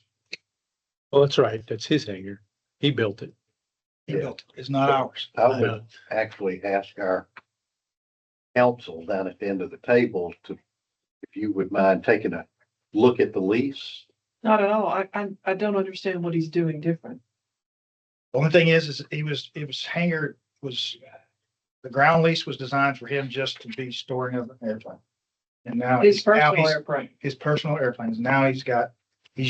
Well, that's right. That's his hangar. He built it. He built it. It's not ours. I would actually ask our counsel down at the end of the table if you would mind taking a look at the lease. Not at all. I don't understand what he's doing different. The only thing is the ground lease was designed for him just to be storing an airplane. And now His personal airplane. his personal airplanes. Now he's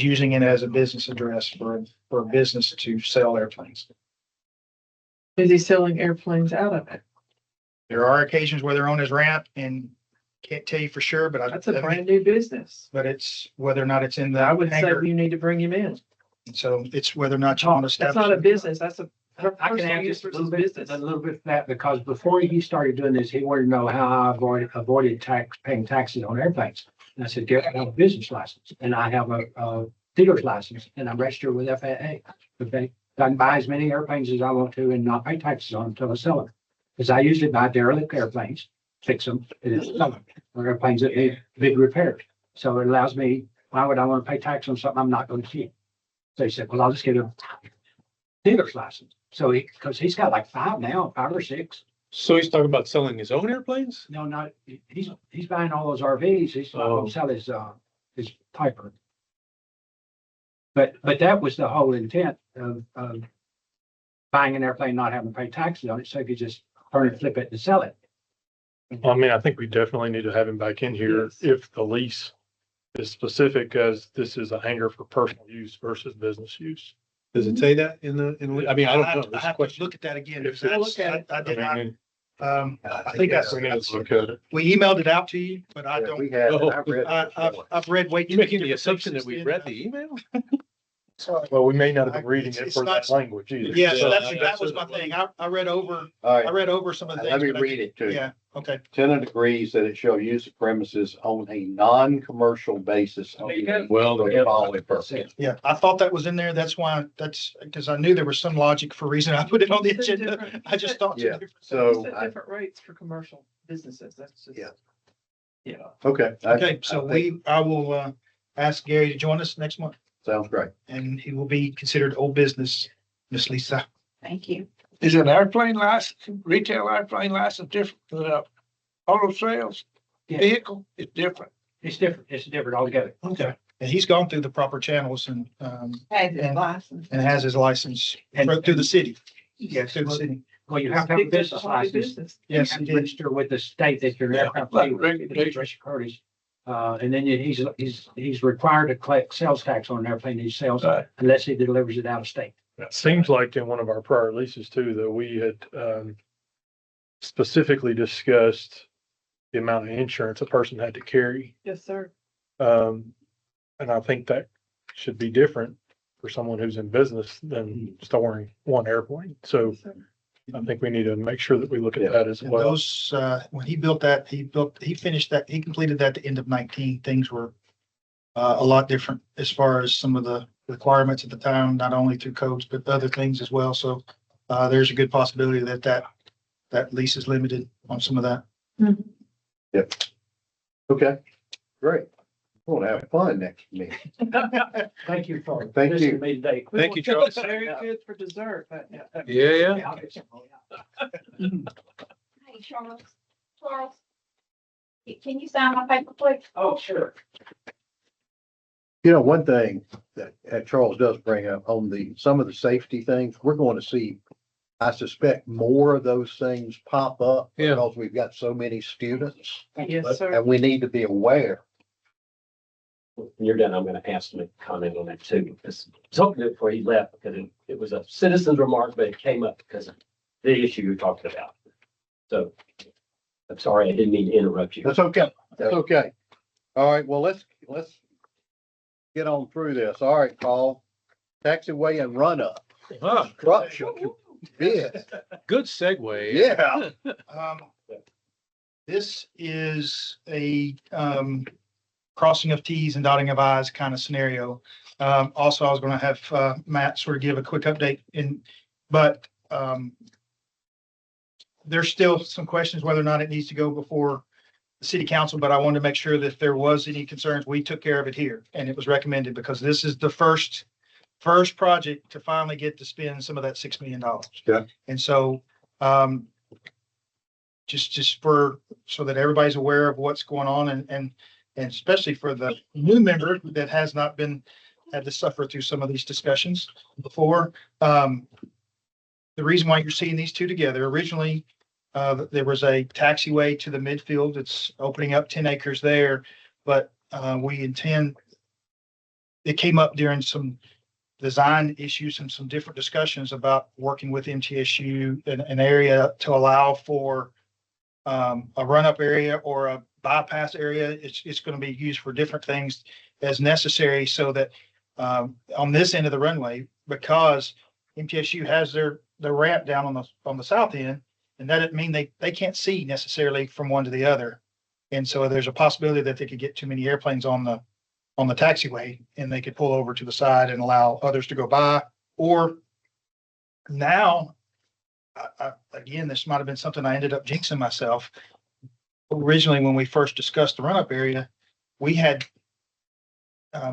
using it as a business address for a business to sell airplanes. Is he selling airplanes out of it? There are occasions where they're on his ramp and can't tell you for sure, but That's a brand new business. but it's whether or not it's in the I would say hangar. you need to bring him in. So it's whether or not you want to That's establish. not a business. That's a I can personal add use just a versus little bit, business. a little bit of that, because before he started doing this, he wanted to know how I avoided paying taxes on airplanes. And I said, Gary, I have a business license and I have a dealer's license and I'm registered with FAA. Okay, I can buy as many airplanes as I want to and not pay taxes on them until I sell them. Because I usually buy derelict airplanes, fix them, and sell them, or airplanes that need big repairs. So it allows me, why would I want to pay tax on something I'm not going to keep? So he said, well, I'll just get a dealer's license. So because he's got like 5 or 6. So he's talking about selling his own airplanes? No, not, he's buying all those RVs. He's not going to sell his Piper. But that was the whole intent of buying an airplane, not having to pay taxes on it. So if you just turn it, flip it and sell it. I mean, I think we definitely need to have him back in here Yes. if the lease is specific as this is a hangar for personal use versus business use. Does it say that in the, I mean, I don't know. I This have to question. look at that again. If because look at I did I not, mean, I think that's, we need to look at it. we emailed it out to you, but I Yeah, don't, we had, and I read it I've before. read way too You're many making the different assumption that places we in, read the email? So, Well, we may not have been reading it It's for not- that language either. yeah, so So- that was my thing. I read over, All I right, read over some of the things. let me but I read it to you. Yeah, okay. Tenant agrees that it shall use the premises on a non-commercial basis. only Well, for the following purpose. Yeah, I thought that was in there. That's why, because I knew there was some logic for reason I put it on the It's agenda. different. I just thought. Yeah, You so, said different rates for commercial businesses. That's just. Yeah. Yeah. okay. Okay, so I will, ask Gary to join us next month Sounds great. and he will be considered old business, Miss Lisa. Thank you. Is an airplane license, retail airplane license different than auto sales? Yeah. Vehicle is different. It's different. It's different altogether. Okay. And he's gone through the proper channels and, Has his And- license. and has his license through the city. Yeah, through the city. Well, you have to have a Picked up the business hobby license. business. Yes, You have he to did. register with the state that you're aircraft. Like Curtis. And then he's required to collect sales tax on an airplane he sells Right. unless he delivers it out of state. It seems like in one of our prior leases too, that we had specifically discussed the amount of insurance a person had to carry. Yes, sir. And I think that should be different for someone who's in business than storing one airplane. So Yes, sir. I think we need to make sure that we look Yeah. at that as And well. those, when he built that, he finished that, he completed that at the end of 19. Things were a lot different as far as some of the requirements at the time, not only through codes, but other things as well. So there's a good possibility that lease is limited on some of that. Okay, great. We'll have fun next meeting. Thank you for. Thank listening you. to me today. Thank you, Charles. Charles. Very good for dessert. Yeah. Hey, Charles, can you sign my paper, please? Oh, sure. You know, one thing that Charles does bring up on some of the safety things, we're going to see, I suspect, more of those things pop up. Yeah. Because we've got so many students Yes, sir. and we need to be aware. When you're done, I'm gonna ask him to comment on that too, because I was hoping it before he left, because it was a citizen's remark, but it came up because of the issue you're talking about. So I'm sorry, I didn't mean to interrupt you. That's okay. That's okay. All right, well, let's get on through this. All right, Paul. Taxiway and run up. Construction. Yeah, Good segue. yeah. This is a crossing of Ts and dotting of Is kind of scenario. Also, I was going to have Matt sort of give a quick update but there's still some questions whether or not it needs to go before the city council, but I wanted to make sure that if there was any concerns, we took care of it here. And it was recommended because this is the first project to finally get to spend some of that $6 million. Yeah. And so just so that everybody's aware of what's going on and especially for the new member that has not had to suffer through some of these discussions before. The reason why you're seeing these two together, originally, there was a taxiway to the midfield. It's opening up 10 acres there, but it came up during some design issues and some different discussions about working with MTSU in an area to allow for a run-up area or a bypass area. It's going to be used for different things as necessary so that on this end of the runway, because MTSU has their ramp down on the south end, and that doesn't mean they can't see necessarily from one to the other. And so there's a possibility that they could get too many airplanes on the taxiway and they could pull over to the side and allow others to go by. Or now, again, this might have been something I ended up jinxing myself. Originally, when we first discussed the run-up area, we had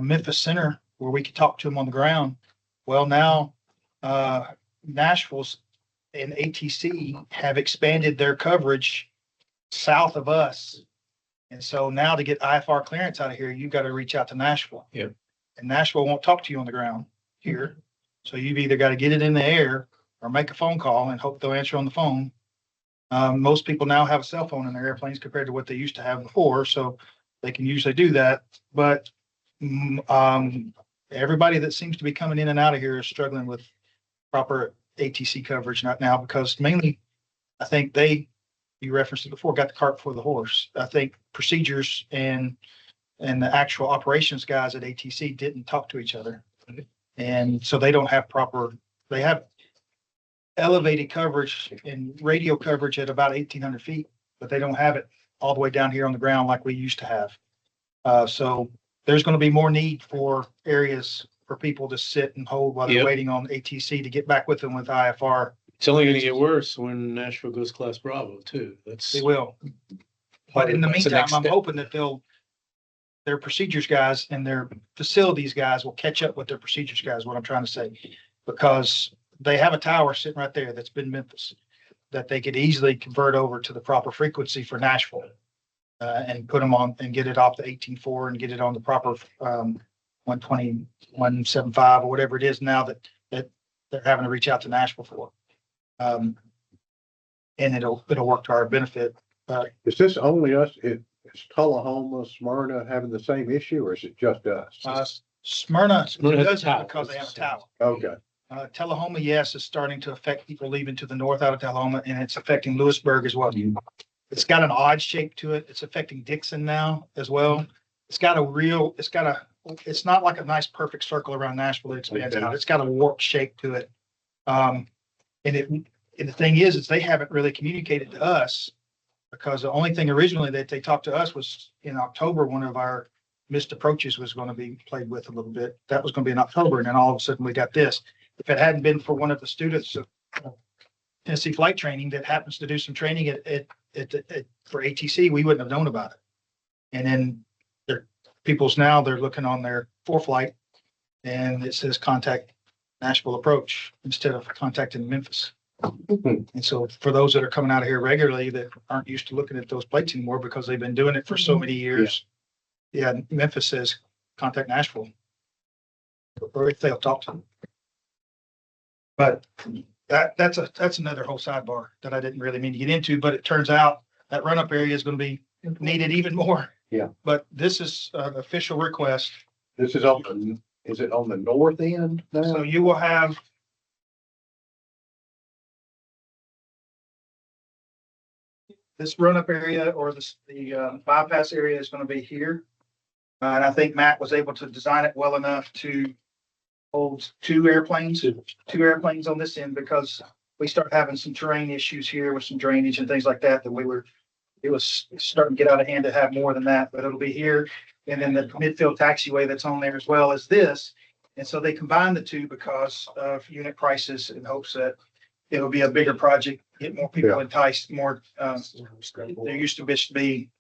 Memphis Center where we could talk to them on the ground. Well, now Nashville's and ATC have expanded their coverage south of us. And so now to get IFR clearance out of here, you've got to reach out to Nashville. Yep. And Nashville won't talk to you on the ground here. So you've either got to get it in the air or make a phone call and hope they'll answer on the phone. Most people now have a cell phone in their airplanes compared to what they used to have before, so they can usually do that. But everybody that seems to be coming in and out of here is struggling with proper ATC coverage not now, because mainly I think you referenced it before, got the cart before the horse. I think procedures and the actual operations guys at ATC didn't talk to each other. And so they don't have they have elevated coverage and radio coverage at about 1,800 feet, but they don't have it all the way down here on the ground like we used to have. So there's going to be more need for areas for people to sit and hold while they're Yep. waiting on ATC to get back with them with IFR. It's only gonna get worse when Nashville goes Class Bravo too. That's. They will. But in the That's the meantime, next I'm step. hoping that their procedures guys and their facilities guys will catch up with their procedures guys, what I'm trying to say. Because they have a tower sitting right there that's been Memphis that they could easily convert over to the proper frequency for Nashville. And put them on and get it off the 18.4 and get it on the proper 120, 175 or whatever it is now that they're having to reach out to Nashville for. And it'll work to our benefit. Is this only us? Is Tullahoma, Smyrna having the same issue, or is it just us? Smyrna Smyrna has a does it tower. because they have a tower. Okay. Tullahoma, yes, is starting to affect people leaving to the north out of Tullahoma, and it's affecting Lewisburg as well. It's got an odd shape to it. It's affecting Dixon now as well. It's not like a nice perfect circle around Nashville that expands out. It's got a warped shape to it. And the thing is they haven't really communicated to us because the only thing originally that they talked to us was in October, one of our missed approaches was going to be played with a little bit. That was going to be in October. And then all of a sudden we got this. If it hadn't been for one of the students of Tennessee flight training that happens to do some training for ATC, we wouldn't have known about it. And then they're looking on their ForeFlight and it says contact Nashville approach instead of contacting Memphis. And so for those that are coming out of here regularly that aren't used to looking at those plates anymore because they've been doing it for so many years. Yeah, Memphis says contact Nashville. Or if they'll talk to them. But that's another whole sidebar that I didn't really mean to get into, but it turns out that run-up area is going to be needed even more. Yeah. But this is an official request. This is is it on the north end now? So you will have this run-up area or the bypass area is going to be here. And I think Matt was able to design it well enough to hold two airplanes on this end because we start having some terrain issues here with some drainage and things like that it was starting to get out of hand to have more than that, but it'll be here. And then the midfield taxiway that's on there as well as this. And so they combine the two because of unit prices in hopes that it'll be a bigger project, get more people enticed, more, there used to be,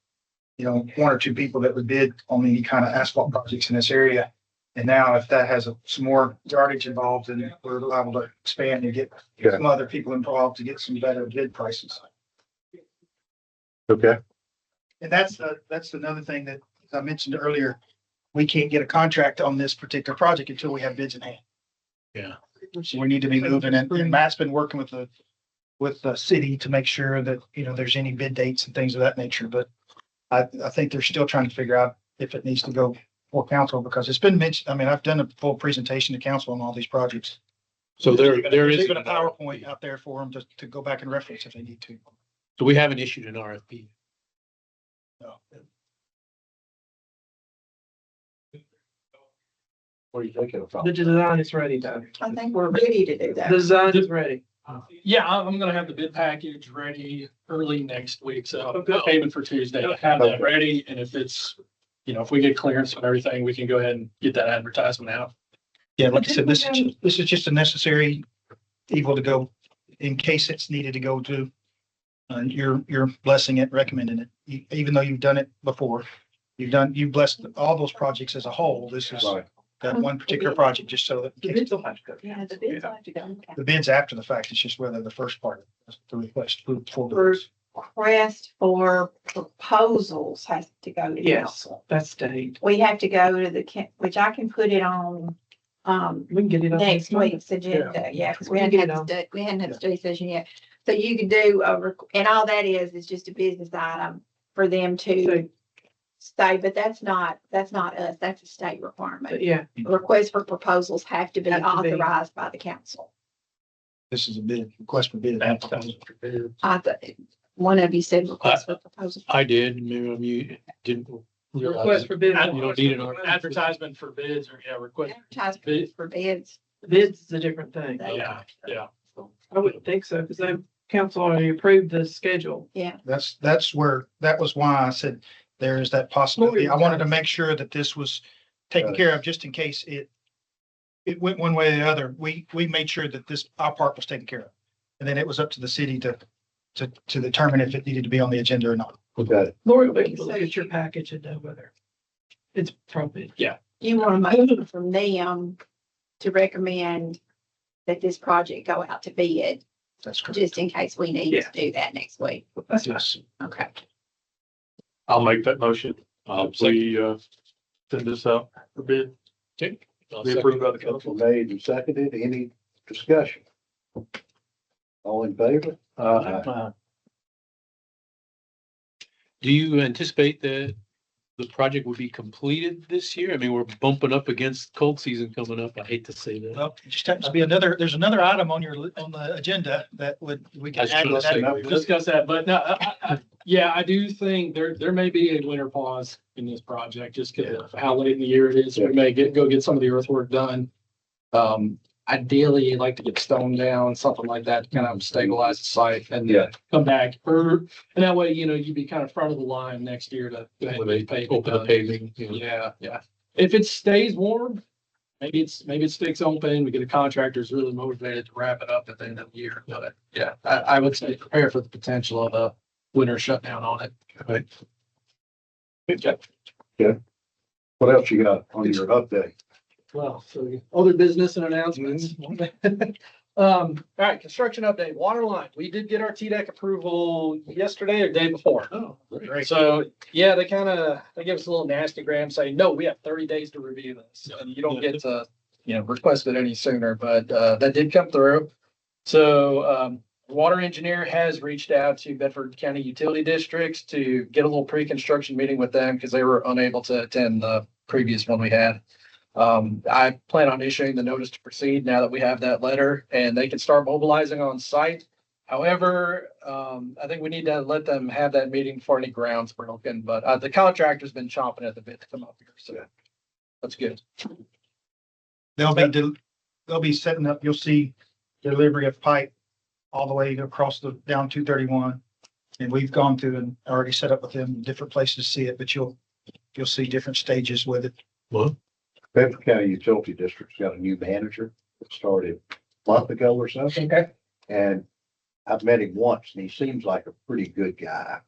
one or two people that would bid on any kind of asphalt projects in this area. And now if that has some more yardage involved, then we're able to expand and get some other people involved to get some better bid prices. Okay. And that's another thing that I mentioned earlier. We can't get a contract on this particular project until we have bids in hand. Yeah. So we need to be moving and Matt's been working with the city to make sure that, there's any bid dates and things of that nature. But I think they're still trying to figure out if it needs to go for council because it's been mentioned. I mean, I've done a full presentation to council on all these projects. So there There's is. even a PowerPoint out there for them to go back and reference if they need to. So we haven't issued an RFP. No. What are you thinking about? The design is ready though. I think we're ready to do The that. design is ready. Yeah, I'm gonna have the bid package ready early next week, so Okay. I'm aiming for Tuesday to have that ready, and if it's, if we get clearance and everything, we can go ahead and get that advertisement out. Yeah, like I said, this is just a necessary evil to go in case it's needed to go to. You're blessing it, recommending it, even though you've done it before. You've blessed all those projects as a whole. This is Right. that one particular project, just so that The bids will have to go. Yeah, the bids will have to go. the bids after the fact, it's just whether the first part, the request for the First request for proposals has to go to Yes, council. that's stayed. We have to go to which I can put it on, We can get it on next Monday. week's agenda, yeah, because we We can hadn't get had it the, we hadn't had the study session yet. So you can do and all that is just a business item for them to So, stay, but that's not us, that's a state but requirement. yeah, Requests for proposals have to be Have to be. authorized by the council. This is a bid, request for bid. One of you said request for proposal. I did, maybe you didn't Request for bids. You don't need an Advertisement for bids or, yeah, request. Advertisement for bids. Bids is a different thing. Yeah, yeah. I wouldn't think so, because the council already approved the schedule. That's where, that was why I said there is that possibility. I wanted to make sure that this was taken care of just in case it went one way or the other. We made sure that our part was taken care of. And then it was up to the city to determine if it needed to be on the agenda or not. Okay. Lori will be able to look at your package and know whether it's appropriate. You want a motion from them to recommend that this project go out to bid, That's correct. just in case we need to do that next week. Yes. Okay. I'll make that motion. We, send this out for bid. Okay. Be approved by the council. Motion made and seconded. Any discussion? All in favor? Do you anticipate that the project will be completed this year? I mean, we're bumping up against cold season coming up. I hate to say that. Well, it just happens to be there's another item on the agenda that we can I was add gonna to that. say, We'll discuss that, but no, yeah, I do think there may be a winter pause in this project, just because of how late in the year it is. We may go get some of the earthwork done. Ideally, you'd like to get stone down, something like that, to kind of stabilize the site and then come back. And that way, you'd be kind of front of the line next year to go ahead and get paving Open the done. paving. Yeah. If it stays warm, maybe it sticks open. We get a contractor who's really motivated to wrap it up at the end of the year. But yeah, I would say prepare for the potential of a winter shutdown on it. Right. What else you got on your update? Well, so other business and announcements. All right, construction update, water line. We did get our TDEC approval yesterday or day before. Oh, great. So, yeah, they gave us a little nasty gram saying, no, we have 30 days to review this. And you don't get to, request it any sooner, but that did come through. So, water engineer has reached out to Bedford County utility districts to get a little pre-construction meeting with them because they were unable to attend the previous one we had. I plan on issuing the notice to proceed now that we have that letter and they can start mobilizing on site. However, I think we need to let them have that meeting for any grounds broken, but the contractor's been chomping at the bit to come up here, so that's good. They'll be setting up, you'll see delivery of pipe all the way across down 231. And we've gone through and already set up with them in different places to see it, but you'll see different stages with it. Well, Bedford County Utility District's got a new manager that started a month ago or something. Okay. And I've met him once and he seems like a pretty good guy.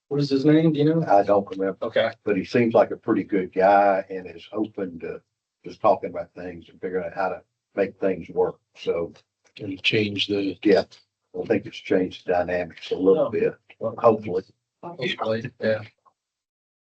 What is his name? Do you know? I don't remember, Okay. but he seems like a pretty good guy and is open to just talking about things and figuring out how to make things work. So, and change the, yeah, I think it's changed the dynamics a little bit, hopefully. Hopefully, yeah.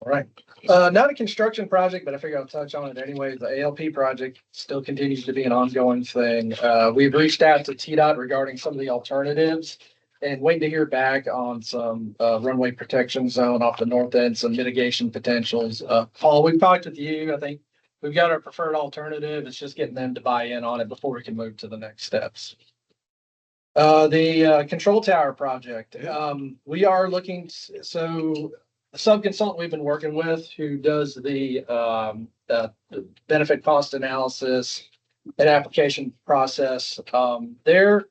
All right. Not a construction project, but I figure I'll touch on it anyway. The ALP project still continues to be an ongoing thing. We've reached out to TDOT regarding some of the alternatives and waiting to hear back on some runway protection zone off the north end, some mitigation potentials. Paul, we've talked with you. I think we've got our preferred alternative. It's just getting them to buy in on it before we can move to the next steps. The control tower project, we are looking, so the sub-consultant we've been working with who does the benefit cost analysis and application process, their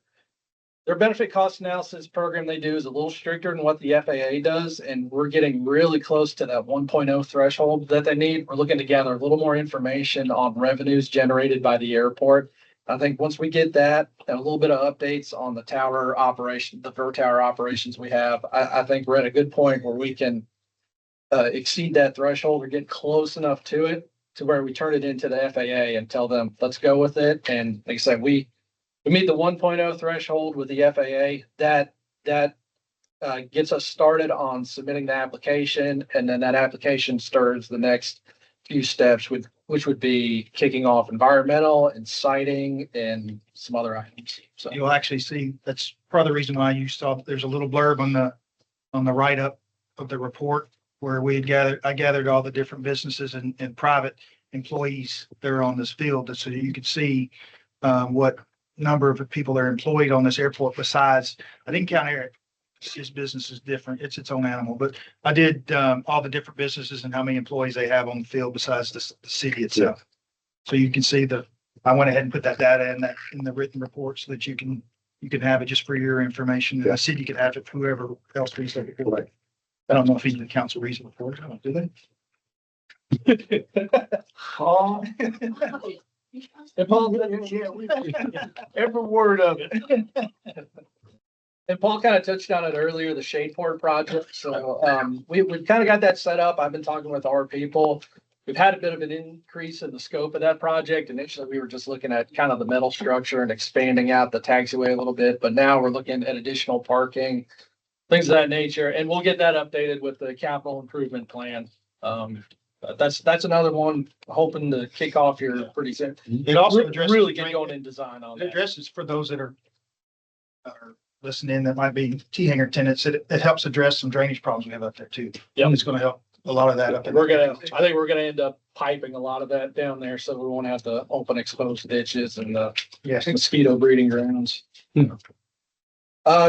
benefit cost analysis program they do is a little stricter than what the FAA does. And we're getting really close to that 1.0 threshold that they need. We're looking to gather a little more information on revenues generated by the airport. I think once we get that and a little bit of updates on the tower operation, the VER tower operations we have, I think we're at a good point where we can exceed that threshold or get close enough to it to where we turn it into the FAA and tell them, let's go with it. And like I said, we meet the 1.0 threshold with the FAA. That gets us started on submitting the application. And then that application stirs the next few steps, which would be kicking off environmental and siting and some other items. So You'll actually see, that's part of the reason why you saw, there's a little blurb on the write-up of the report where I gathered all the different businesses and private employees that are on this field. So you could see what number of people are employed on this airport besides, I didn't count Eric. his business is different. It's its own animal, but I did, all the different businesses and how many employees they have on the field besides the city itself. So you can see I went ahead and put that data in the written report so that you can have it just for your information. And the city can have it for whoever else reads it. Right. I don't know if even the council reads the report. Do they? Paul, and Paul, Every word of it. and Paul kind of touched on it earlier, the shade port project. So, we've kind of got that set up. I've been talking with our people. We've had a bit of an increase in the scope of that project. Initially, we were just looking at kind of the metal structure and expanding out the taxiway a little bit, but now we're looking at additional parking, things of that nature, and we'll get that updated with the capital improvement plan. But that's another one, hoping to kick off here pretty soon. It also addresses. Really get going in design on It that. addresses for those that are listening that might be T-hanger tenants. It helps address some drainage problems we have up there too. Yep. It's gonna help a lot of that up. in I there. think we're gonna end up piping a lot of that down there, so we won't have to open exposed ditches and Yes. mosquito breeding grounds.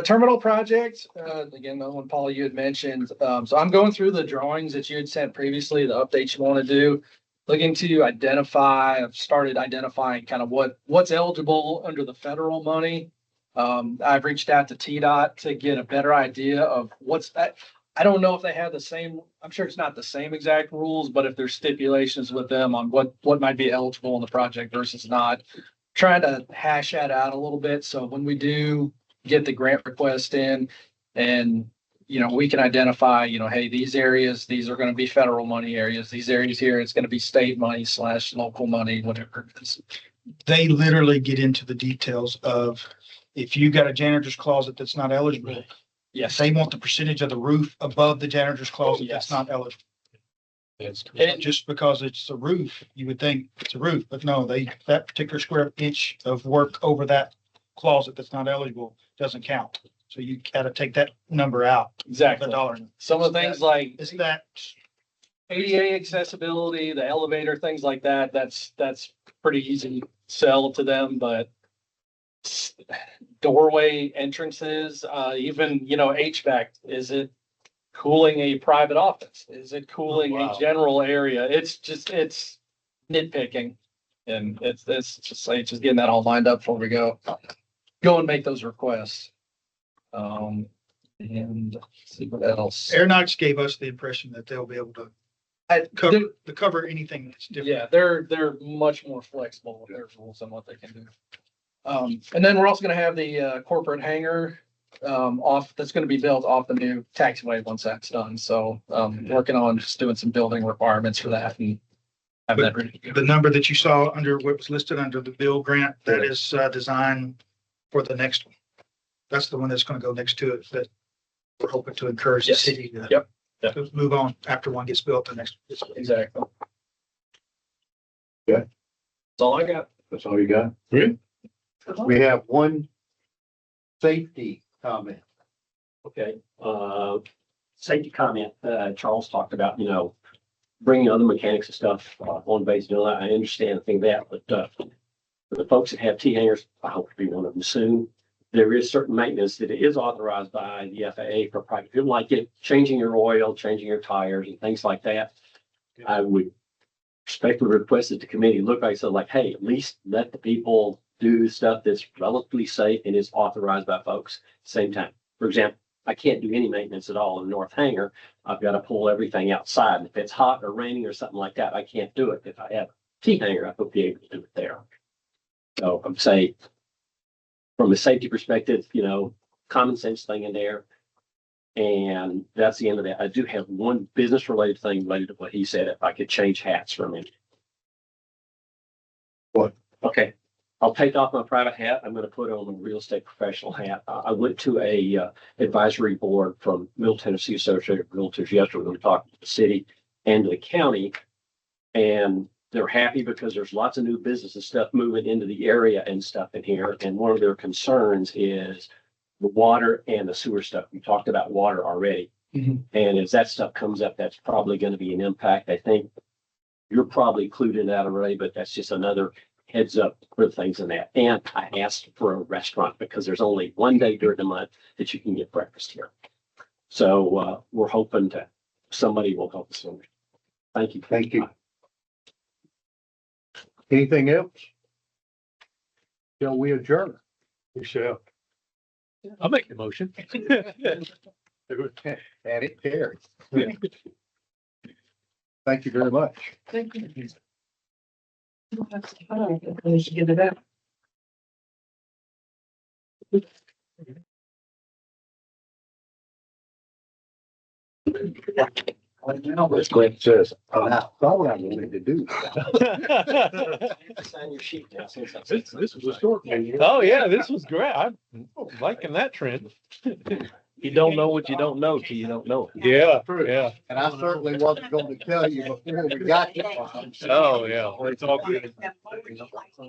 Terminal project, again, the one, Paul, you had mentioned. So I'm going through the drawings that you had sent previously, the updates you want to do. Looking to I've started identifying kind of what's eligible under the federal money. I've reached out to TDOT to get a better idea of what's that. I don't know if they have the same, I'm sure it's not the same exact rules, but if there's stipulations with them on what might be eligible in the project versus not. Trying to hash that out a little bit. So when we do get the grant request in and, we can identify, hey, these areas, these are going to be federal money areas. These areas here, it's going to be state money / local money, whatever it is. They literally get into the details of if you got a janitor's closet that's not eligible, Yes. they want the percentage of the roof above the janitor's closet that's Yes. not eligible. And Just because it's a roof, you would think it's a roof, but no, that particular square inch of work over that closet that's not eligible doesn't count. So you gotta take that number out. exactly. The dollar. Some of the things like Is that, ADA accessibility, the elevator, things like that, that's pretty easy sell to them, but doorway entrances, even, HVAC, is it cooling a private office? Is it cooling a general area? It's nitpicking. And it's just getting that all lined up before we go and make those requests. And see what else. Aeronautics gave us the impression that they'll be able to cover anything that's different. Yeah, they're much more flexible with their rules on what they can do. And then we're also gonna have the corporate hangar that's gonna be built off the new taxiway once that's done. So working on just doing some building requirements for that and have that ready to go. The number that you saw under what was listed under the bill grant, that is designed for the next one. That's the one that's gonna go next to it, that we're hoping to encourage the Yes. city to Yep. to move on after one gets built, the next. Exactly. Okay. That's all I got. That's all you got? We have one safety comment. Okay, safety comment, Charles talked about, bringing other mechanics and stuff on base. I understand the thing that, but for the folks that have T-hangers, I hope to be one of them soon. There is certain maintenance that is authorized by the FAA for private people, like changing your oil, changing your tires and things like that. I would respectfully request that the committee look like, hey, at least let the people do stuff that's relatively safe and is authorized by folks at the same time. For example, I can't do any maintenance at all in North Hangar. I've got to pull everything outside. And if it's hot or raining or something like that, I can't do it. If I have a T-hanger, I would be able to do it there. So I'm saying, from a safety perspective, common sense thing in there. And that's the end of that. I do have one business related thing related to what he said, if I could change hats for a minute. What? Okay. I'll take off my private hat. I'm going to put on a real estate professional hat. I went to a advisory board from Middle Tennessee Associated of Realtors yesterday. We talked to the city and to the county, and they're happy because there's lots of new business and stuff moving into the area and stuff in here. And one of their concerns is the water and the sewer stuff. We talked about water already. Mm-hmm. And as that stuff comes up, that's probably going to be an impact. I think you're probably included in that already, but that's just another heads up for things in that. And I asked for a restaurant because there's only one day during the month that you can get breakfast here. So, we're hoping to, somebody will help us. Thank you. Thank you. Anything else? Shall we adjourn? We shall. I'll make the motion. And it carries. Thank you very much. Thank you. I should get it out. As Glenn says, I thought I wanted to do. Sign your sheet now. This was a short meeting. Oh, yeah, this was great. I'm liking that trend. You don't know what you don't know till you don't know it. Yeah, yeah. And I certainly wasn't going to tell you before we got there. Oh, yeah. It's all good.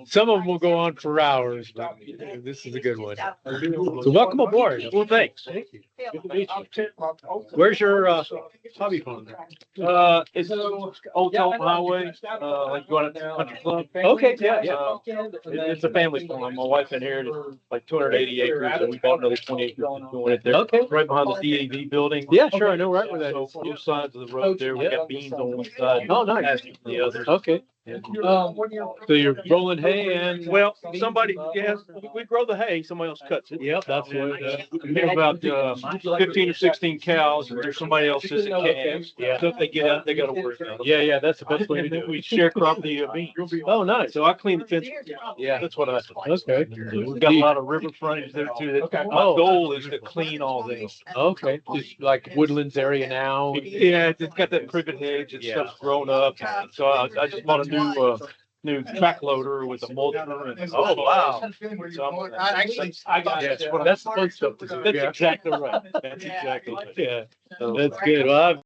Some of them will go on for hours, but this is a good one. So welcome aboard. Well, thanks. Where's your hobby farm? It's Old Town Highway, like going up to Country Club. Okay, yeah, yeah. It's a family farm. My wife inherited like 280 acres and we bought another 20 acres and doing it there. Okay. Right behind the DAV building. Yeah, sure. I know right where that So is. both sides of the road there, we got beans on one side. Oh, nice. pasture on the other. Okay. So you're rolling hay and. Well, somebody, yes, we grow the hay, somebody else cuts it. Yep, that's what, We have about 15 or 16 cows and there's somebody else that's calves. Yeah. So if they get out, they gotta worry about it. Yeah, yeah, that's the best way to And then do we it. sharecrop the beans. Oh, nice. So I clean the fence. Yeah. That's what I do. Okay. We've got a lot of river frontage there too. That my goal is to clean all this. Okay, just like Woodlands area now. Yeah, it's got that privet hedge and Yeah. stuff's grown up. So I just bought a new track loader with a mulcher and. Oh, wow. I got Yeah, it. that's the fun stuff to do. That's exactly right. That's exactly right. Yeah, So- that's good. Well, I've